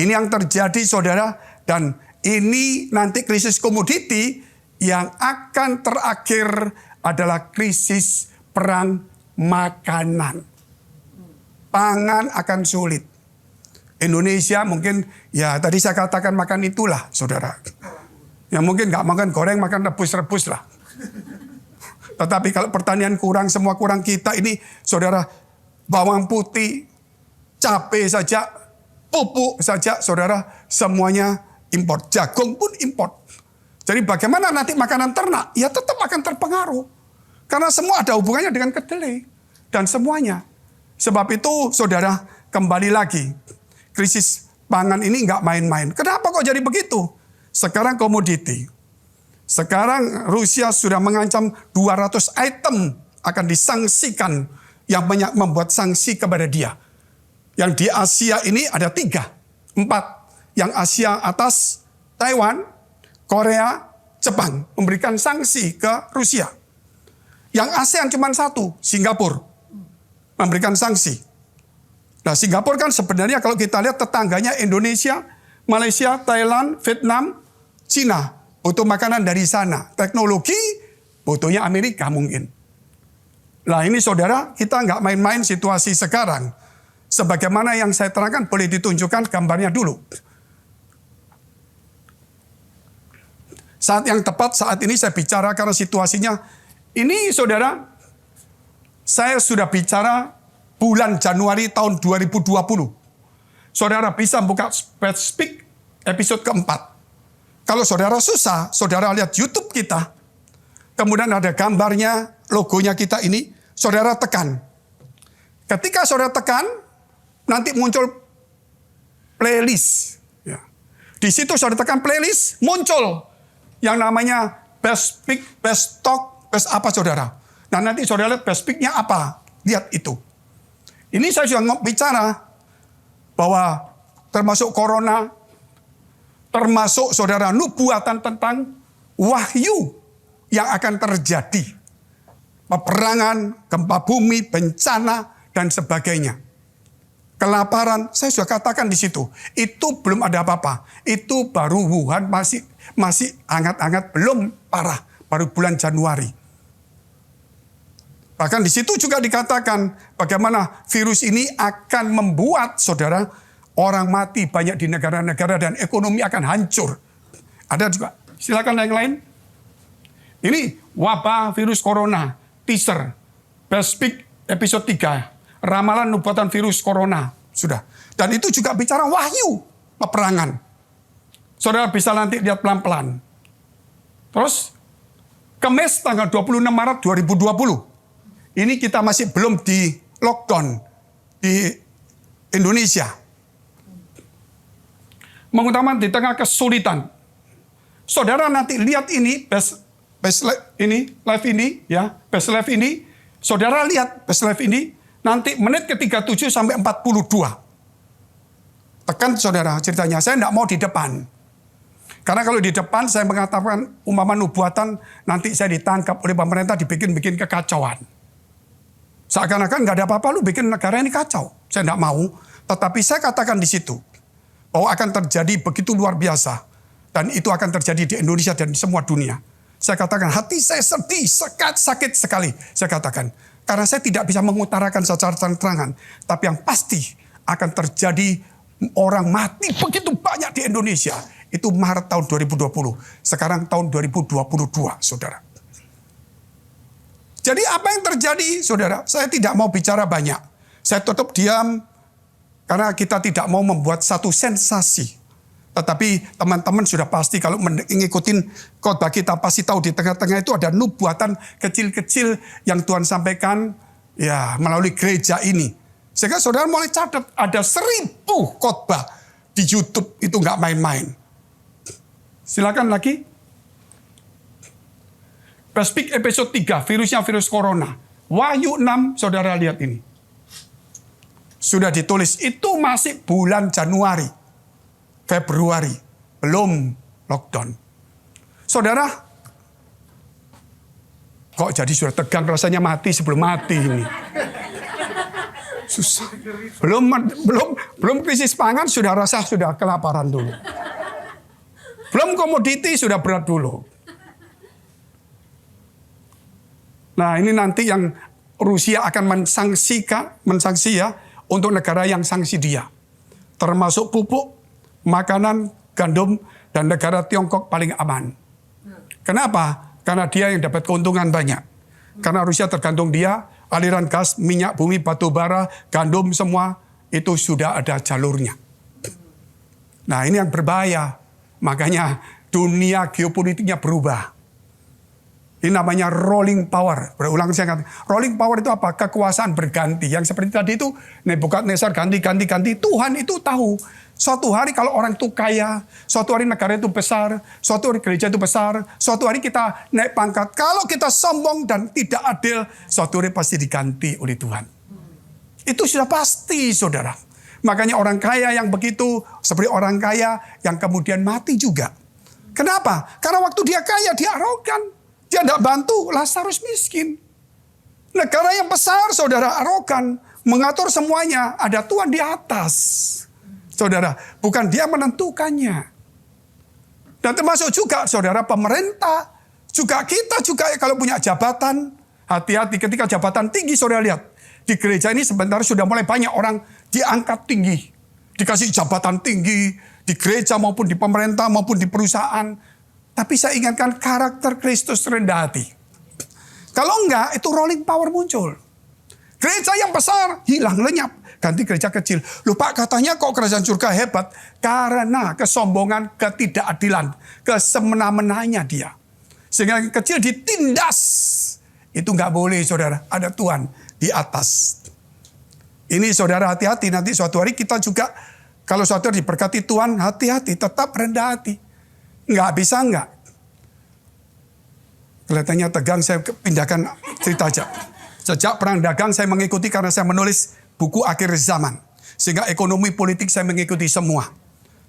Ini yang terjadi, saudara. Dan ini nanti krisis komoditi yang akan terakhir adalah krisis perang makanan. Pangan akan sulit. Indonesia mungkin, ya tadi saya katakan makan itulah, saudara. Ya mungkin nggak makan goreng, makan rebus-rebus lah. Tetapi kalau pertanian kurang, semua kurang, kita ini saudara, bawang putih, cabai saja, pupuk saja saudara, semuanya impor. Jagung pun impor. Jadi bagaimana nanti makanan ternak? Ya tetap akan terpengaruh. Karena semua ada hubungannya dengan kedelai. Dan semuanya. Sebab itu saudara, kembali lagi. Krisis pangan ini nggak main-main. Kenapa kok jadi begitu? Sekarang komoditi. Sekarang Rusia sudah mengancam 200 item akan disangsikan yang banyak membuat sanksi kepada dia. Yang di Asia ini ada 3, 4. Yang Asia atas, Taiwan, Korea, Jepang memberikan sanksi ke Rusia. Yang ASEAN cuma 1, Singapura memberikan sanksi. Nah, Singapura kan sebenarnya kalau kita lihat tetangganya Indonesia, Malaysia, Thailand, Vietnam, Cina. Butuh makanan dari sana. Teknologi butuhnya Amerika mungkin. Nah ini saudara, kita nggak main-main situasi sekarang. Sebagaimana yang saya terangkan, boleh ditunjukkan gambarnya dulu. Saat yang tepat, saat ini saya bicara karena situasinya. Ini saudara, saya sudah bicara bulan Januari tahun 2020. Saudara bisa buka Speak episode keempat. Kalau saudara susah, saudara lihat YouTube kita. Kemudian ada gambarnya, logonya kita ini. Saudara tekan. Ketika saudara tekan, nanti muncul playlist. Ya. Di situ saudara tekan playlist, muncul yang namanya Best Speak, Best Talk, Best apa saudara. Nah nanti saudara lihat Best Speak-nya apa. Lihat itu. Ini saya sudah bicara bahwa termasuk corona, termasuk saudara nubuatan tentang wahyu yang akan terjadi. Peperangan, gempa bumi, bencana, dan sebagainya. Kelaparan, saya sudah katakan di situ. Itu belum ada apa-apa. Itu baru Wuhan masih hangat-hangat, belum parah. Baru bulan Januari. Bahkan di situ juga dikatakan bagaimana virus ini akan membuat saudara orang mati banyak di negara-negara dan ekonomi akan hancur. Ada juga. Silakan yang lain. Ini wabah virus corona. Teaser. Best Speak episode 3. Ramalan nubuatan virus corona. Sudah. Dan itu juga bicara wahyu peperangan. Saudara bisa nanti lihat pelan-pelan. Terus, Kamis tanggal 26 Maret 2020. Ini kita masih belum di lockdown di Indonesia. Mengutamakan di tengah kesulitan. Saudara nanti lihat ini, best live ini, ya, best live ini. Saudara lihat best live ini, nanti menit ke-37 sampai 42. Tekan saudara ceritanya, saya tidak mau di depan. Karena kalau di depan saya mengatakan umpama nubuatan, nanti saya ditangkap oleh pemerintah dibikin kekacauan. Seakan-akan nggak ada apa-apa, lu bikin negara ini kacau. Saya tidak mau, tetapi saya katakan di situ bahwa akan terjadi begitu luar biasa. Dan itu akan terjadi di Indonesia dan di semua dunia. Saya katakan hati saya sedih, sakit sekali. Saya katakan, karena saya tidak bisa mengutarakan secara terang-terangan. Tapi yang pasti akan terjadi orang mati begitu banyak di Indonesia. Itu Maret tahun 2020. Sekarang tahun 2022, saudara. Jadi apa yang terjadi, saudara? Saya tidak mau bicara banyak. Saya tutup diam karena kita tidak mau membuat satu sensasi. Tetapi teman-teman sudah pasti kalau mengikutin khotbah kita pasti tahu di tengah-tengah itu ada nubuatan kecil-kecil yang Tuhan sampaikan ya melalui gereja ini. Sehingga saudara mulai catat ada 1000 khotbah di YouTube, itu nggak main-main. Silakan lagi. Speak episode 3, virusnya virus corona. Wahyu 6, saudara lihat ini. Sudah ditulis, itu masih bulan Januari, Februari, belum lockdown. Saudara, kok jadi sudah tegang rasanya mati sebelum mati ini. Susah. Belum krisis pangan sudah kelaparan dulu. Belum komoditi sudah berat dulu. Nah ini nanti yang Rusia akan mensangsi ya untuk negara yang sanksi dia. Termasuk pupuk, makanan, gandum, dan negara Tiongkok paling aman. Kenapa? Karena dia yang dapat keuntungan banyak. Karena Rusia tergantung dia, aliran gas, minyak bumi, batu bara, gandum semua, itu sudah ada jalurnya. Nah ini yang berbahaya. Makanya dunia geopolitiknya berubah. Ini namanya rolling power. Berulang saya katakan, rolling power itu apa? Kekuasaan berganti. Yang seperti tadi itu, Nebukadnezar ganti. Tuhan itu tahu. Suatu hari kalau orang itu kaya, suatu hari negara itu besar, suatu hari gereja itu besar, suatu hari kita naik pangkat. Kalau kita sombong dan tidak adil, suatu hari pasti diganti oleh Tuhan. Itu sudah pasti, saudara. Makanya orang kaya yang begitu, seperti orang kaya yang kemudian mati juga. Kenapa? Karena waktu dia kaya, dia arogan. Dia tidak bantu, Lazarus miskin. Negara yang besar, saudara, arogan. Mengatur semuanya, ada Tuhan di atas. Saudara, bukan dia menentukannya. Dan termasuk juga, saudara, pemerintah. Juga kita juga kalau punya jabatan. Hati-hati ketika jabatan tinggi, saudara lihat. Di gereja ini sebentar sudah mulai banyak orang diangkat tinggi. Dikasih jabatan tinggi. Di gereja maupun di pemerintah maupun di perusahaan. Tapi saya ingatkan karakter Kristus rendah hati. Kalau enggak, itu rolling power muncul. Gereja yang besar, hilang lenyap. Ganti gereja kecil. Loh Pak, katanya kok kerajaan surga hebat. Karena kesombongan, ketidakadilan, kesemena-menanya dia. Sehingga yang kecil ditindas. Itu enggak boleh, saudara. Ada Tuhan di atas. Ini saudara hati-hati. Nanti suatu hari kita juga, kalau suatu hari diberkati Tuhan, hati-hati. Tetap rendah hati. Enggak bisa enggak. Kelihatannya tegang, saya pindahkan cerita aja. Sejak perang dagang saya mengikuti karena saya menulis buku akhir zaman. Sehingga ekonomi politik saya mengikuti semua.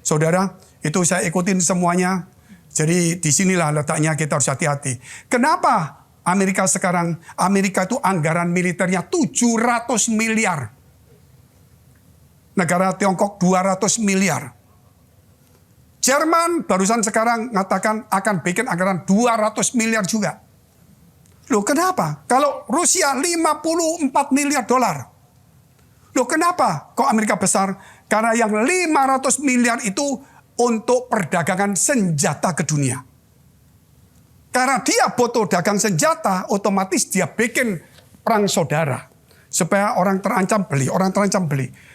Saudara, itu saya ikutin semuanya. Jadi disinilah letaknya kita harus hati-hati. Kenapa Amerika sekarang, Amerika itu anggaran militernya 700 miliar. Negara Tiongkok 200 miliar. Jerman barusan sekarang mengatakan akan bikin anggaran 200 miliar juga. Loh kenapa? Kalau Rusia 54 miliar dolar. Loh kenapa kok Amerika besar? Karena yang 500 miliar itu untuk perdagangan senjata ke dunia. Karena dia butuh dagang senjata, otomatis dia bikin perang saudara. Supaya orang terancam beli,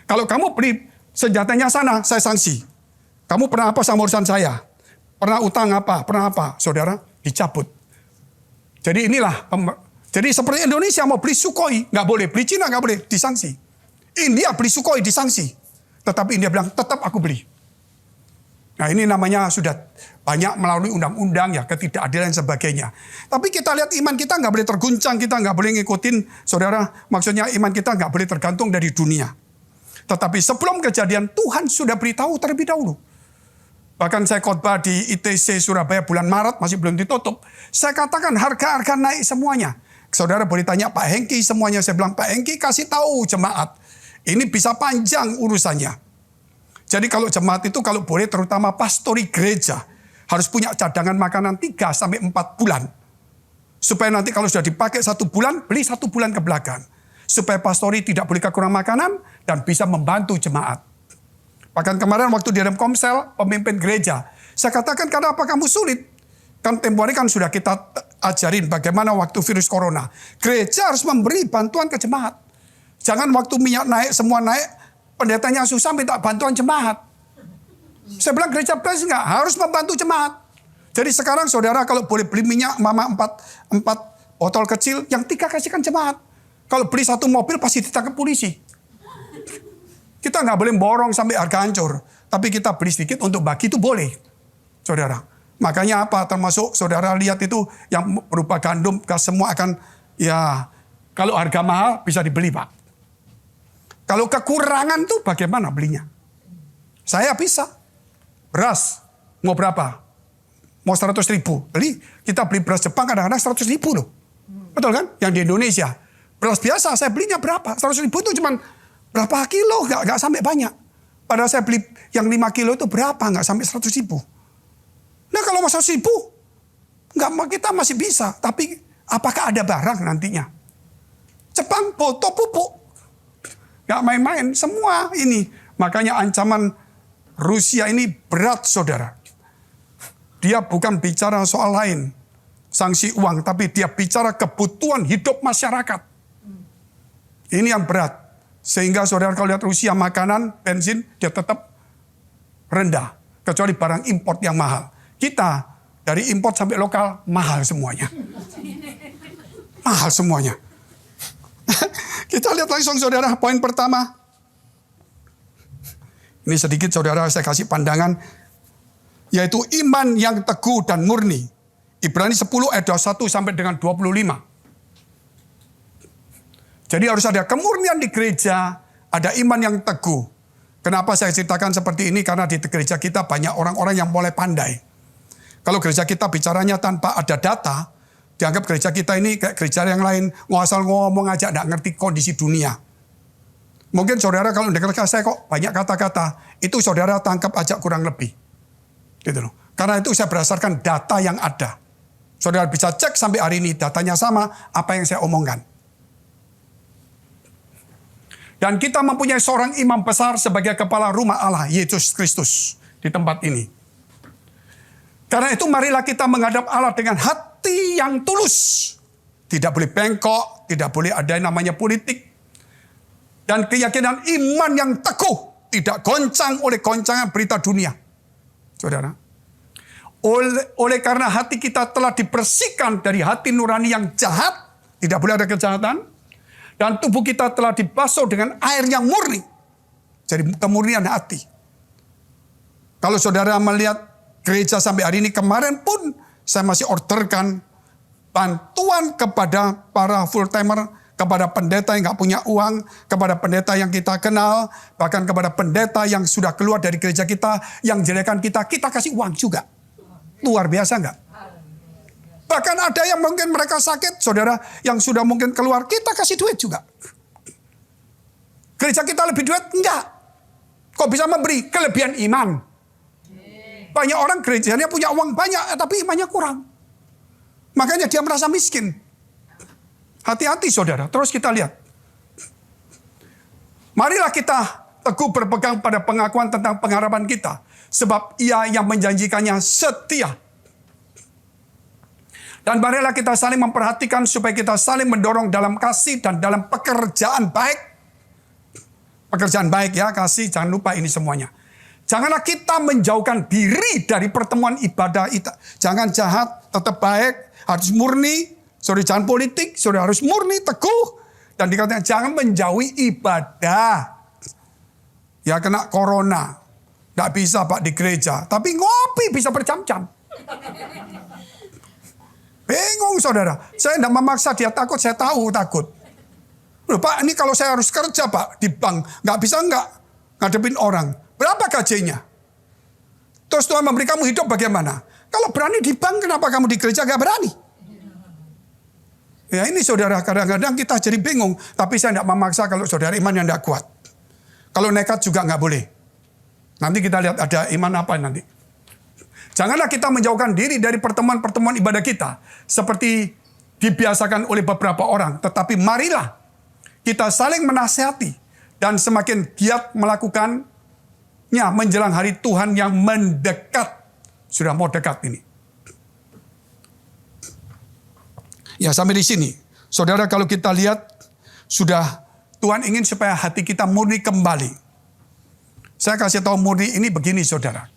Kalau kamu beli senjatanya sana, saya sanksi. Kamu pernah apa sama urusan saya? Pernah utang apa? Saudara, dicabut. Jadi inilah, jadi seperti Indonesia mau beli Sukhoi, nggak boleh. Beli Cina nggak boleh, disanksi. India beli Sukhoi, disanksi. Tetapi India bilang, tetap aku beli. Nah ini namanya sudah banyak melalui undang-undang ya, ketidakadilan dan sebagainya. Tapi kita lihat iman kita nggak boleh terguncang, kita nggak boleh ngikutin, saudara. Maksudnya iman kita nggak boleh tergantung dari dunia. Tetapi sebelum kejadian, Tuhan sudah beritahu terlebih dahulu. Bahkan saya khotbah di ITC Surabaya bulan Maret, masih belum ditutup. Saya katakan harga-harga naik semuanya. Saudara boleh tanya Pak Hengki semuanya. Saya bilang Pak Hengki kasih tahu jemaat. Ini bisa panjang urusannya. Jadi kalau jemaat itu kalau boleh terutama pastori gereja. Harus punya cadangan makanan 3-4 bulan. Supaya nanti kalau sudah dipakai 1 bulan, beli 1 bulan ke belakang. Supaya pastori tidak boleh kekurangan makanan dan bisa membantu jemaat. Bahkan kemarin waktu di dalam Komsel, pemimpin gereja, saya katakan kenapa kamu sulit? Kan tempo hari kan sudah kita ajarin bagaimana waktu virus corona. Gereja harus memberi bantuan ke jemaat. Jangan waktu minyak naik, semua naik, pendetanya susah minta bantuan jemaat. Saya bilang gereja pres enggak, harus membantu jemaat. Jadi sekarang saudara kalau boleh beli minyak, mama 4 botol kecil, yang 3 kasihkan jemaat. Kalau beli 1 mobil pasti ditangkap polisi. Kita nggak boleh borong sampai harga hancur. Tapi kita beli sedikit untuk bagi itu boleh. Saudara. Makanya apa? Termasuk saudara lihat itu yang berupa gandum, semua akan ya kalau harga mahal bisa dibeli Pak. Kalau kekurangan tuh bagaimana belinya? Saya bisa. Beras mau berapa? Mau 100 ribu. Beli, kita beli beras Jepang kadang-kadang 100 ribu loh. Betul kan? Yang di Indonesia. Beras biasa saya belinya berapa? 100 ribu itu cuman berapa kilo, nggak sampai banyak. Padahal saya beli yang 5 kilo itu berapa, nggak sampai 100 ribu. Nah kalau mau 100 ribu, kita masih bisa. Tapi apakah ada barang nantinya? Jepang foto pupuk. Nggak main-main, semua ini. Makanya ancaman Rusia ini berat saudara. Dia bukan bicara soal lain. sanksi uang, tapi dia bicara kebutuhan hidup masyarakat. Ini yang berat. Sehingga saudara kalau lihat Rusia makanan, bensin, dia tetap rendah. Kecuali barang import yang mahal. Kita dari import sampai lokal, mahal semuanya. Mahal semuanya. Kita lihat langsung saudara, poin pertama. Ini sedikit saudara saya kasih pandangan. Yaitu iman yang teguh dan murni. Ibrani 10 ayat 21 sampai dengan 25. Jadi harus ada kemurnian di gereja, ada iman yang teguh. Kenapa saya ceritakan seperti ini? Karena di gereja kita banyak orang-orang yang mulai pandai. Kalau gereja kita bicaranya tanpa ada data, dianggap gereja kita ini kayak gereja yang lain, ngasal ngomong aja, nggak ngerti kondisi dunia. Mungkin saudara kalau dengar saya kok banyak kata-kata, itu saudara tangkap aja kurang lebih. Gitu loh. Karena itu saya berdasarkan data yang ada. Saudara bisa cek sampai hari ini datanya sama apa yang saya omongkan. Dan kita mempunyai seorang imam besar sebagai kepala rumah Allah, Yesus Kristus, di tempat ini. Karena itu marilah kita menghadap Allah dengan hati yang tulus. Tidak boleh bengkok, tidak boleh ada yang namanya politik. Dan keyakinan iman yang teguh, tidak goncang oleh goncangan berita dunia. Saudara. Oleh karena hati kita telah dibersihkan dari hati nurani yang jahat, tidak boleh ada kejahatan. Dan tubuh kita telah dibasuh dengan air yang murni. Jadi kemurnian hati. Kalau saudara melihat gereja sampai hari ini, kemarin pun saya masih orderkan bantuan kepada para full timer, kepada pendeta yang gak punya uang, kepada pendeta yang kita kenal, bahkan kepada pendeta yang sudah keluar dari gereja kita, yang jelekan kita kasih uang juga. Luar biasa gak? Bahkan ada yang mungkin mereka sakit, saudara yang sudah mungkin keluar, kita kasih duit juga. Gereja kita lebih duit? Enggak. Kok bisa memberi? Kelebihan iman. Banyak orang gerejanya punya uang banyak, tapi imannya kurang. Makanya dia merasa miskin. Hati-hati saudara, terus kita lihat. Marilah kita teguh berpegang pada pengakuan tentang pengharapan kita. Sebab ia yang menjanjikannya setia. Dan marilah kita saling memperhatikan supaya kita saling mendorong dalam kasih dan dalam pekerjaan baik. Pekerjaan baik ya, kasih, jangan lupa ini semuanya. Janganlah kita menjauhkan diri dari pertemuan ibadah itu. Jangan jahat, tetap baik, harus murni. Saudara jangan politik, saudara harus murni, teguh. Dan dikatakan jangan menjauhi ibadah. Ya kena corona. Nggak bisa Pak di gereja. Tapi ngopi bisa berjam-jam. Bingung saudara. Saya tidak memaksa dia takut, saya tahu takut. Loh Pak, ini kalau saya harus kerja Pak di bank. Nggak bisa nggak ngadepin orang. Berapa gajinya? Terus Tuhan memberi kamu hidup bagaimana? Kalau berani di bank, kenapa kamu di gereja nggak berani? Ya ini saudara, kadang-kadang kita jadi bingung. Tapi saya tidak memaksa kalau saudara iman yang tidak kuat. Kalau nekat juga nggak boleh. Nanti kita lihat ada iman apa nanti. Janganlah kita menjauhkan diri dari pertemuan-pertemuan ibadah kita. Seperti dibiasakan oleh beberapa orang. Tetapi marilah kita saling menasihati. Dan semakin giat melakukannya menjelang hari Tuhan yang mendekat. Sudah mau dekat ini. Ya sampai di sini. Saudara kalau kita lihat. Sudah Tuhan ingin supaya hati kita murni kembali. Saya kasih tahu murni ini begini saudara.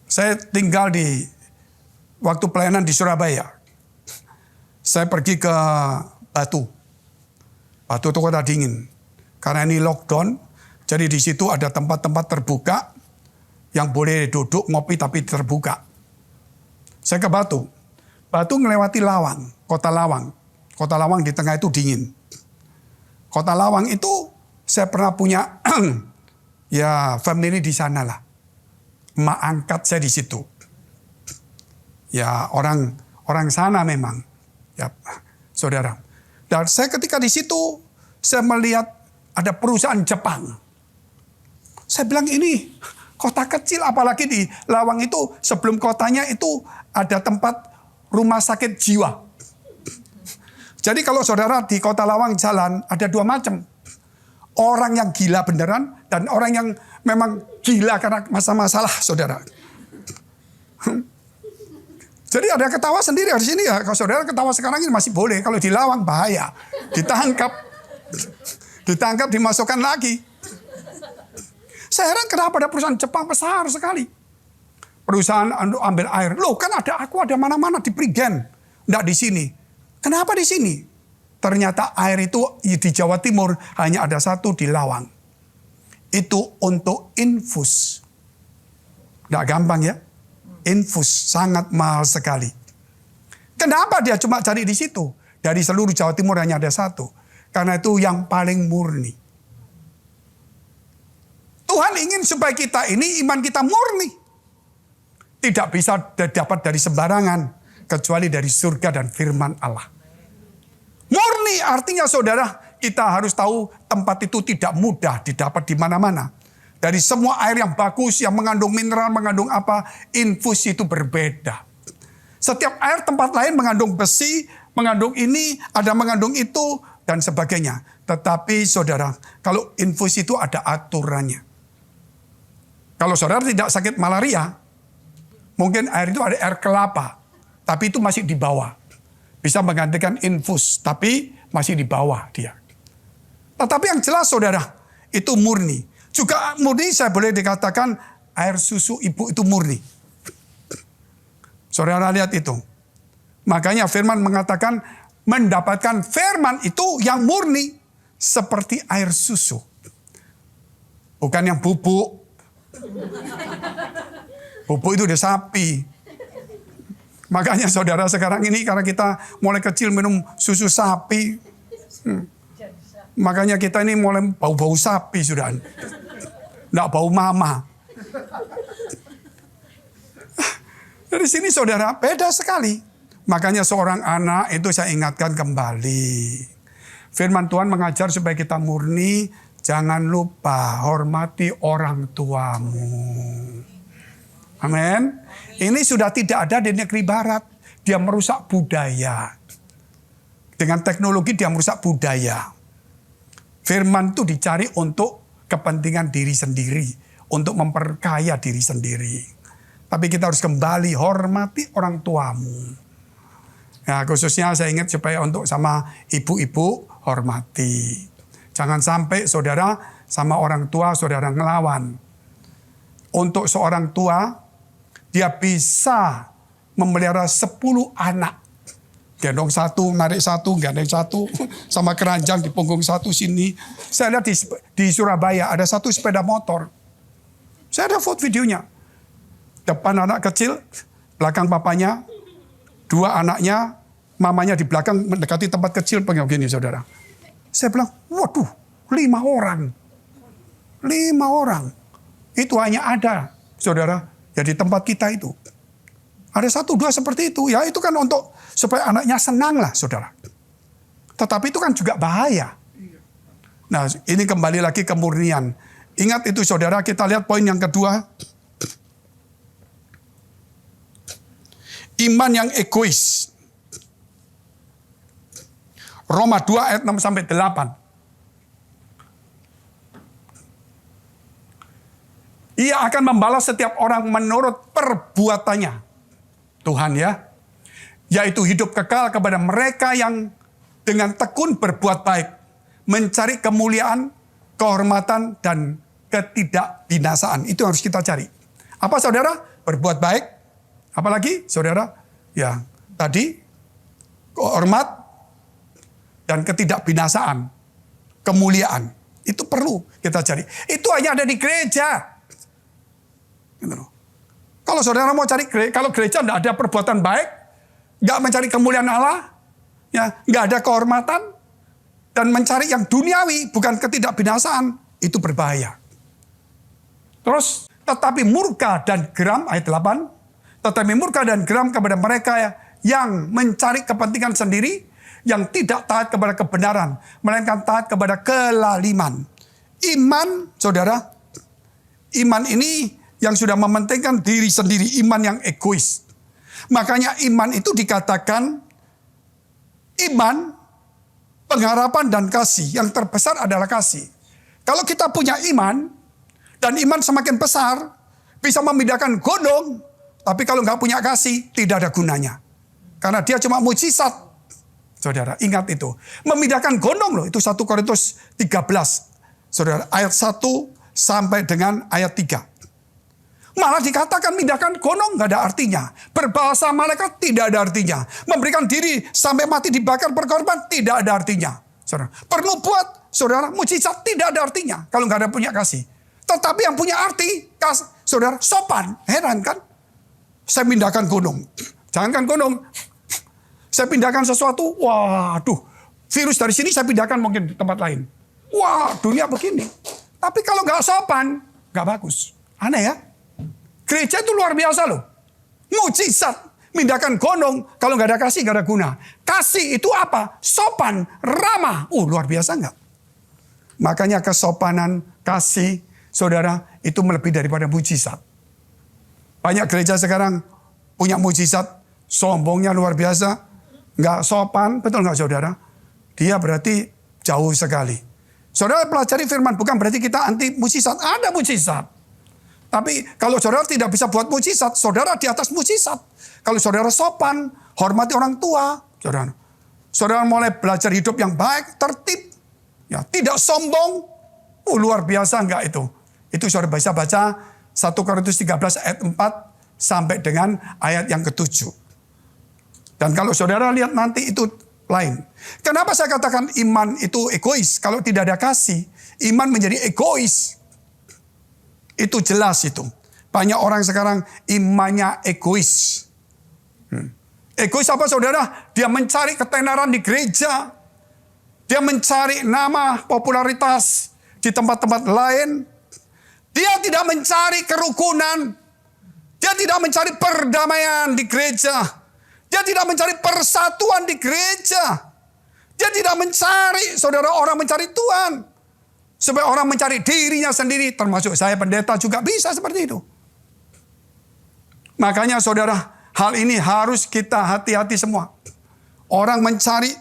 Saya tinggal di waktu pelayanan di Surabaya. Saya pergi ke Batu. Batu itu kota dingin. Karena ini lockdown, jadi di situ ada tempat-tempat terbuka yang boleh duduk ngopi tapi terbuka. Saya ke Batu. Batu melewati Lawang, kota Lawang. Kota Lawang di tengah itu dingin. Kota Lawang itu saya pernah punya ya family di sana lah. Mak angkat saya di situ. Ya orang sana memang. Ya saudara. Dan saya ketika di situ saya melihat ada perusahaan Jepang. Saya bilang ini kota kecil apalagi di Lawang itu sebelum kotanya itu ada tempat rumah sakit jiwa. Jadi kalau saudara di kota Lawang jalan ada dua macam. Orang yang gila beneran dan orang yang memang gila karena masalah saudara. Jadi ada ketawa sendiri di sini ya. Kalau saudara ketawa sekarang ini masih boleh. Kalau dilawang bahaya. Ditangkap. Ditangkap, dimasukkan lagi. Saya heran kenapa ada perusahaan Jepang besar sekali. Perusahaan ambil air. Loh kan ada mana-mana di Prigen. Nggak di sini. Kenapa di sini? Ternyata air itu di Jawa Timur hanya ada satu di Lawang. Itu untuk infus. Nggak gampang ya. Infus sangat mahal sekali. Kenapa dia cuma cari di situ? Dari seluruh Jawa Timur hanya ada satu. Karena itu yang paling murni. Tuhan ingin supaya kita ini iman kita murni. Tidak bisa dapat dari sembarangan. Kecuali dari surga dan firman Allah. Murni artinya saudara, kita harus tahu tempat itu tidak mudah didapat di mana-mana. Dari semua air yang bagus, yang mengandung mineral, mengandung apa, infus itu berbeda. Setiap air tempat lain mengandung besi, mengandung ini, ada mengandung itu, dan sebagainya. Tetapi saudara, kalau infus itu ada aturannya. Kalau saudara tidak sakit malaria, mungkin air itu ada air kelapa, tapi itu masih di bawah. Bisa menggantikan infus, tapi masih di bawah dia. Tetapi yang jelas saudara, itu murni. Juga murni saya boleh dikatakan air susu ibu itu murni. Saudara lihat itu. Makanya firman mengatakan mendapatkan firman itu yang murni seperti air susu. Bukan yang bubuk. Bubuk itu udah sapi. Makanya saudara sekarang ini karena kita mulai kecil minum susu sapi. Makanya kita ini mulai bau-bau sapi sudah. Nggak bau mama. Dari sini saudara beda sekali. Makanya seorang anak itu saya ingatkan kembali. Firman Tuhan mengajar supaya kita murni. Jangan lupa hormati orang tuamu. Amin. Ini sudah tidak ada di negeri barat. Dia merusak budaya. Dengan teknologi dia merusak budaya. Firman itu dicari untuk kepentingan diri sendiri. Untuk memperkaya diri sendiri. Tapi kita harus kembali hormati orang tuamu. Ya, khususnya saya ingat supaya untuk sama ibu-ibu hormati. Jangan sampai saudara sama orang tua saudara ngelawan. Untuk seorang tua, dia bisa memelihara 10 anak. Gendong satu, narik satu, gendong satu. Sama keranjang di punggung satu sini. Saya lihat di Surabaya ada satu sepeda motor. Saya ada foto videonya. Depan anak kecil, belakang papanya. 2 anaknya, mamanya di belakang mendekati tempat kecil. Begini saudara. Saya bilang, waduh 5 orang. 5 orang. Itu hanya ada saudara. Ya di tempat kita itu. Ada 1-2 seperti itu. Ya itu kan untuk supaya anaknya senang lah saudara. Tetapi itu kan juga bahaya. Nah ini kembali lagi kemurnian. Ingat itu saudara, kita lihat poin yang kedua. Iman yang egois. Roma 2 ayat 6-8. Ia akan membalas setiap orang menurut perbuatannya. Tuhan ya. Yaitu hidup kekal kepada mereka yang dengan tekun berbuat baik. Mencari kemuliaan, kehormatan, dan ketidakbinasaan. Itu harus kita cari. Apa saudara? Berbuat baik. Apalagi saudara? Ya tadi hormat dan ketidakbinasaan. Kemuliaan. Itu perlu kita cari. Itu hanya ada di gereja. Gitu loh. Kalau saudara mau cari gereja, kalau gereja tidak ada perbuatan baik, nggak mencari kemuliaan Allah, ya nggak ada kehormatan, dan mencari yang duniawi, bukan ketidakbinasaan, itu berbahaya. Terus, tetapi murka dan geram, ayat 8, tetapi murka dan geram kepada mereka yang mencari kepentingan sendiri, yang tidak taat kepada kebenaran, melainkan taat kepada kelaliman. Iman, saudara, iman ini yang sudah mementingkan diri sendiri, iman yang egois. Makanya iman itu dikatakan iman, pengharapan dan kasih. Yang terbesar adalah kasih. Kalau kita punya iman, dan iman semakin besar, bisa memindahkan gunung, Tapi kalau nggak punya kasih, tidak ada gunanya. Karena dia cuma mujizat. Saudara, ingat itu. Memindahkan gunung loh, itu 1 Korintus 13. Saudara, ayat 1 sampai dengan ayat 3. Malah dikatakan mindahkan gunung nggak ada artinya. Berbahasa malaikat tidak ada artinya. Memberikan diri sampai mati dibakar berkorban tidak ada artinya. Saudara, perlu buat saudara mujizat tidak ada artinya kalau nggak ada punya kasih. Tetapi yang punya arti, saudara, sopan. Heran kan? Saya pindahkan gunung. Jangankan gunung. Saya pindahkan sesuatu, waduh. Virus dari sini saya pindahkan mungkin ke tempat lain. Wah, dunia begini. Tapi kalau nggak sopan, nggak bagus. Aneh ya? Gereja itu luar biasa loh. Mujizat. Pindahkan gunung. Kalau nggak ada kasih, nggak ada guna. Kasih itu apa? Sopan, ramah. Luar biasa nggak? Makanya kesopanan, kasih, saudara, itu melebihi daripada mujizat. Banyak gereja sekarang punya mujizat, sombongnya luar biasa, nggak sopan, betul nggak saudara? Dia berarti jauh sekali. Saudara pelajari firman, bukan berarti kita anti mujizat, ada mujizat. Tapi kalau saudara tidak bisa buat mujizat, saudara di atas mujizat. Kalau saudara sopan, hormati orang tua, saudara mulai belajar hidup yang baik, tertib, ya tidak sombong, luar biasa enggak itu? Itu saudara bisa baca 1 Korintus 13 ayat 4 sampai dengan ayat yang ke-7. Dan kalau saudara lihat nanti itu lain. Kenapa saya katakan iman itu egois? Kalau tidak ada kasih, iman menjadi egois. Itu jelas itu. Banyak orang sekarang imannya egois. Egois apa saudara? Dia mencari ketenaran di gereja. Dia mencari nama, popularitas di tempat-tempat lain. Dia tidak mencari kerukunan. Dia tidak mencari perdamaian di gereja. Dia tidak mencari persatuan di gereja. Dia tidak mencari, saudara, orang mencari Tuhan. Supaya orang mencari dirinya sendiri, termasuk saya pendeta juga bisa seperti itu. Makanya saudara, hal ini harus kita hati-hati semua. Orang mencari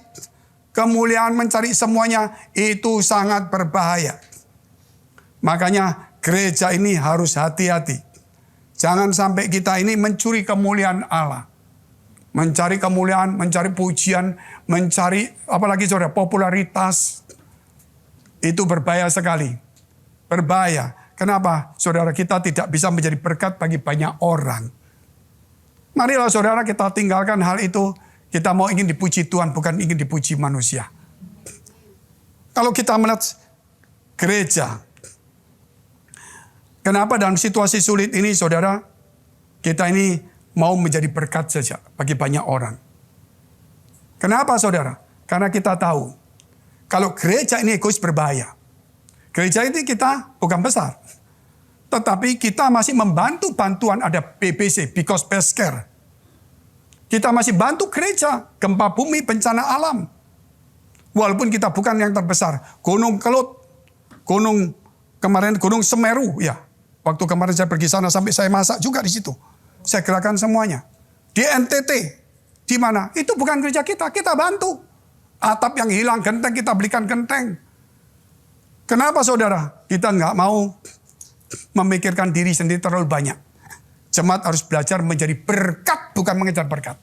kemuliaan, mencari semuanya, itu sangat berbahaya. Makanya gereja ini harus hati-hati. Jangan sampai kita ini mencuri kemuliaan Allah. Mencari kemuliaan, mencari pujian, mencari apalagi saudara, popularitas. Itu berbahaya sekali. Berbahaya. Kenapa? Saudara, kita tidak bisa menjadi berkat bagi banyak orang. Marilah saudara kita tinggalkan hal itu. Kita mau ingin dipuji Tuhan, bukan ingin dipuji manusia. Kalau kita melihat gereja, kenapa dalam situasi sulit ini saudara, kita ini mau menjadi berkat saja bagi banyak orang. Kenapa saudara? Karena kita tahu, kalau gereja ini egois berbahaya. Gereja ini kita bukan besar. Tetapi kita masih membantu bantuan ada BBC, because best care. Kita masih bantu gereja, gempa bumi, bencana alam. Walaupun kita bukan yang terbesar. Gunung Kelut, Gunung Semeru, ya. Waktu kemarin saya pergi sana sampai saya masak juga di situ. Saya gerakan semuanya. Di NTT, di mana? Itu bukan gereja kita bantu. Atap yang hilang, genteng kita belikan genteng. Kenapa saudara? Kita nggak mau memikirkan diri sendiri terlalu banyak. Jemaat harus belajar menjadi berkat, bukan mengejar berkat.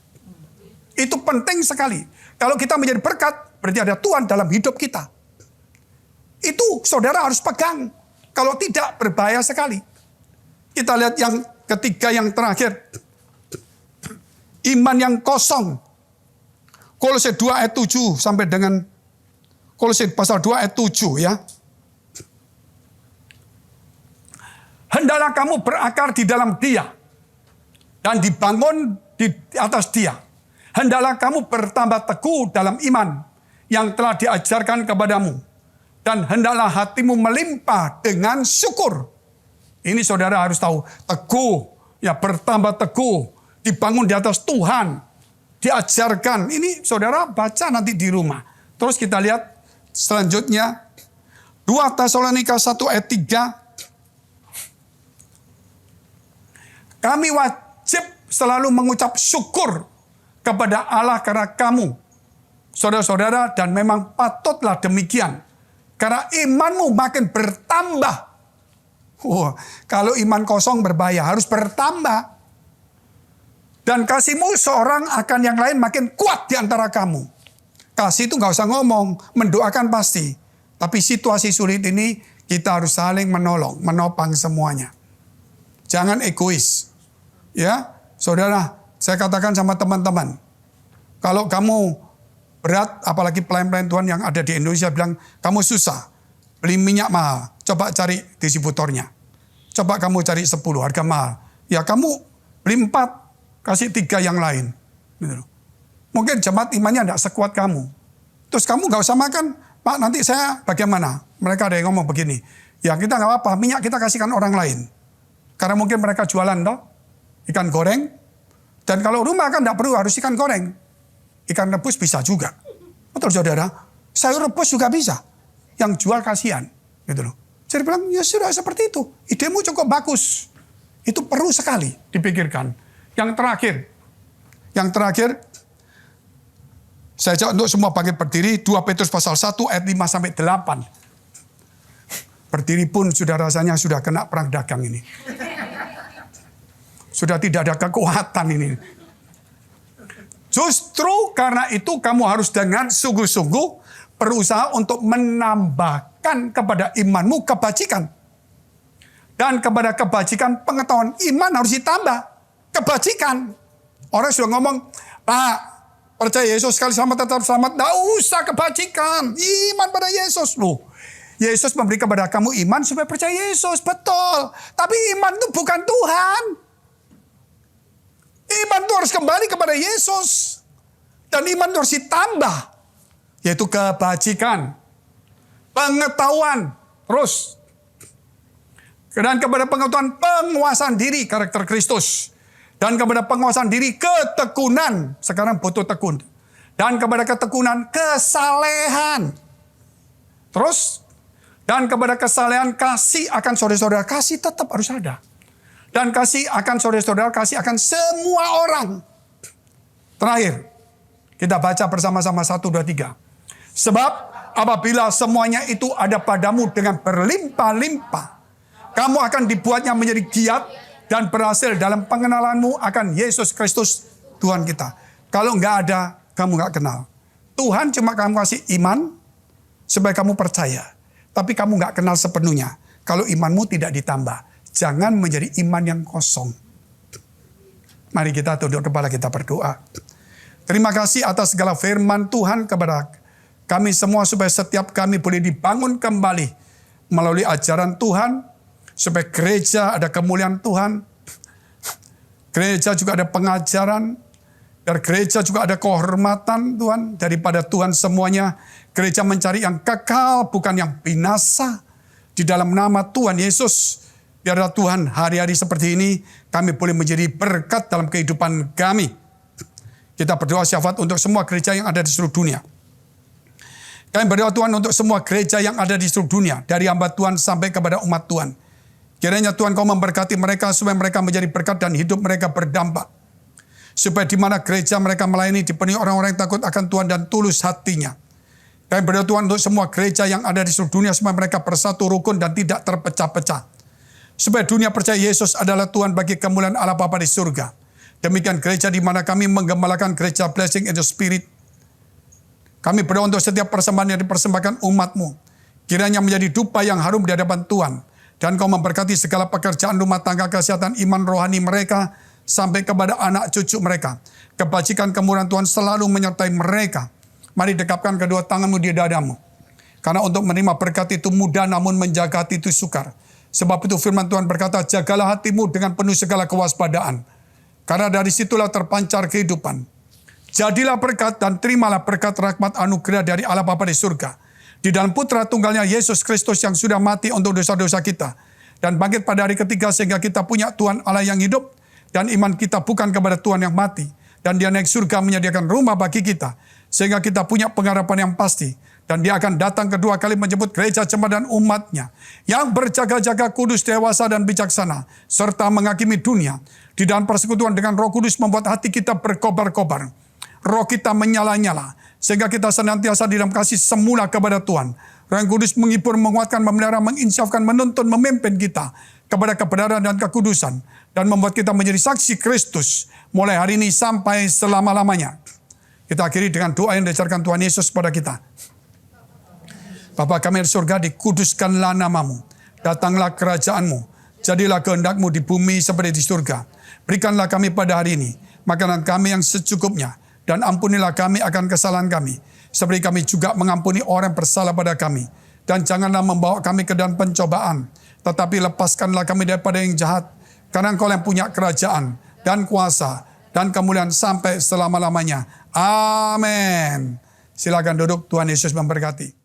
Itu penting sekali. Kalau kita menjadi berkat, berarti ada Tuhan dalam hidup kita. Itu saudara harus pegang. Kalau tidak, berbahaya sekali. Kita lihat yang ketiga, yang terakhir. Iman yang kosong. Kolose 2 ayat 7 sampai dengan Kolose pasal 2 ayat 7 ya. Hendaklah kamu berakar di dalam Dia dan dibangun di atas Dia. Hendaklah kamu bertambah teguh dalam iman yang telah diajarkan kepadamu. Dan hendaklah hatimu melimpah dengan syukur. Ini saudara harus tahu, teguh, ya bertambah teguh, dibangun di atas Tuhan. Diajarkan. Ini saudara baca nanti di rumah. Terus kita lihat selanjutnya. 2 Tesalonika 1 ayat 3. Kami wajib selalu mengucap syukur kepada Allah karena kamu, saudara-saudara, dan memang patutlah demikian. Karena imanmu makin bertambah. Kalau iman kosong berbahaya, harus bertambah. Dan kasihmu seorang akan yang lain makin kuat di antara kamu. Kasih itu gak usah ngomong, mendoakan pasti. Tapi situasi sulit ini kita harus saling menolong, menopang semuanya. Jangan egois. Ya, saudara, saya katakan sama teman-teman. Kalau kamu berat, apalagi pelayan-pelayan Tuhan yang ada di Indonesia bilang, kamu susah, beli minyak mahal, coba cari distributornya. Coba kamu cari 10, harga mahal. Ya kamu beli 4, kasih 3 yang lain. Gitu. Mungkin jemaat imannya tidak sekuat kamu. Terus kamu gak usah makan, Pak nanti saya bagaimana? Mereka ada yang ngomong begini, ya kita gak apa-apa, minyak kita kasihkan orang lain. Karena mungkin mereka jualan toh, ikan goreng. Dan kalau rumah kan tidak perlu harus ikan goreng. Ikan rebus bisa juga. Betul saudara, sayur rebus juga bisa. Yang jual kasihan. Gitu loh. Jadi bilang, ya sudah seperti itu. Idemu cukup bagus. Itu perlu sekali dipikirkan. Yang terakhir, saya ajak untuk semua bangkit berdiri, 2 Petrus pasal 1 ayat 5-8. Berdiri pun sudah rasanya sudah kena perang dagang ini. Sudah tidak ada kekuatan ini. Justru karena itu kamu harus dengan sungguh-sungguh berusaha untuk menambahkan kepada imanmu kebajikan. Dan kepada kebajikan pengetahuan iman harus ditambah. Kebajikan. Orang sudah ngomong, Pak, percaya Yesus sekali selamat tetap selamat. Tidak usah kebajikan. Iman pada Yesus. Loh, Yesus memberi kepada kamu iman supaya percaya Yesus. Betul. Tapi iman itu bukan Tuhan. Iman itu harus kembali kepada Yesus. Dan iman itu harus ditambah. Yaitu kebajikan. Pengetahuan. Terus. Dan kepada pengetahuan penguasaan diri karakter Kristus. Dan kepada penguasaan diri ketekunan. Sekarang butuh tekun. Dan kepada ketekunan kesalehan. Terus. Dan kepada kesalehan kasih akan saudara-saudara. Kasih tetap harus ada. Dan kasih akan saudara-saudara. Kasih akan semua orang. Terakhir. Kita baca bersama-sama 1, 2, 3. Sebab apabila semuanya itu ada padamu dengan berlimpah-limpah. Kamu akan dibuatnya menjadi giat. Dan berhasil dalam pengenalanmu akan Yesus Kristus Tuhan kita. Kalau nggak ada, kamu nggak kenal. Tuhan cuma kamu kasih iman supaya kamu percaya. Tapi kamu nggak kenal sepenuhnya. Kalau imanmu tidak ditambah. Jangan menjadi iman yang kosong. Mari kita tunduk kepala, kita berdoa. Terima kasih atas segala firman Tuhan kepada kami semua. Supaya setiap kami boleh dibangun kembali melalui ajaran Tuhan. Supaya gereja ada kemuliaan Tuhan. Gereja juga ada pengajaran. Dan gereja juga ada kehormatan Tuhan. Daripada Tuhan semuanya. Gereja mencari yang kekal, bukan yang binasa. Di dalam nama Tuhan Yesus. Biarlah Tuhan hari-hari seperti ini. Kami boleh menjadi berkat dalam kehidupan kami. Kita berdoa syafaat untuk semua gereja yang ada di seluruh dunia. Kami berdoa Tuhan untuk semua gereja yang ada di seluruh dunia. Dari hamba Tuhan sampai kepada umat Tuhan. Kiranya Tuhan kau memberkati mereka supaya mereka menjadi berkat dan hidup mereka berdampak. Supaya di mana gereja mereka melayani dipenuhi orang-orang yang takut akan Tuhan dan tulus hatinya. Kami berdoa Tuhan untuk semua gereja yang ada di seluruh dunia supaya mereka bersatu rukun dan tidak terpecah-pecah. Supaya dunia percaya Yesus adalah Tuhan bagi kemuliaan Allah Bapa di surga. Demikian gereja di mana kami menggembalakan gereja Blessing in the Spirit. Kami berdoa untuk setiap persembahan yang dipersembahkan umat-Mu. Kiranya menjadi dupa yang harum di hadapan Tuhan. Dan kau memberkati segala pekerjaan rumah tangga, kesehatan, iman rohani mereka, sampai kepada anak cucu mereka. Kebajikan kemurahan Tuhan selalu menyertai mereka. Mari dekapkan kedua tanganmu di dadamu. Karena untuk menerima berkat itu mudah, namun menjaga hati itu sukar. Sebab itu firman Tuhan berkata, jagalah hatimu dengan penuh segala kewaspadaan. Karena dari situlah terpancar kehidupan. Jadilah berkat dan terimalah berkat rahmat anugerah dari Allah Bapa di surga. Di dalam putra tunggalnya Yesus Kristus yang sudah mati untuk dosa-dosa kita. Dan bangkit pada hari ketiga sehingga kita punya Tuhan Allah yang hidup. Dan iman kita bukan kepada Tuhan yang mati. Dan dia naik surga menyediakan rumah bagi kita. Sehingga kita punya pengharapan yang pasti. Dan dia akan datang kedua kali menjemput gereja jemaat dan umatnya. Yang berjaga-jaga kudus, dewasa dan bijaksana. Serta menghakimi dunia. Di dalam persekutuan dengan Roh Kudus membuat hati kita berkobar-kobar. Roh kita menyala-nyala. Sehingga kita senantiasa di dalam kasih semula kepada Tuhan. Roh yang Kudus menghibur, menguatkan, memelihara, menginsyafkan, menuntun, memimpin kita. kepada kebenaran dan kekudusan, dan membuat kita menjadi saksi Kristus mulai hari ini sampai selama-lamanya. Kita akhiri dengan doa yang diajarkan Tuhan Yesus kepada kita. Bapa kami di surga, dikuduskanlah namamu, datanglah kerajaanmu, jadilah kehendakmu di bumi seperti di surga. Berikanlah kami pada hari ini makanan kami yang secukupnya, dan ampunilah kami akan kesalahan kami, seperti kami juga mengampuni orang yang bersalah pada kami. Dan janganlah membawa kami ke dalam pencobaan, tetapi lepaskanlah kami daripada yang jahat, karena Engkau yang punya kerajaan dan kuasa dan kemuliaan sampai selama-lamanya. Amin. Silakan duduk, Tuhan Yesus memberkati.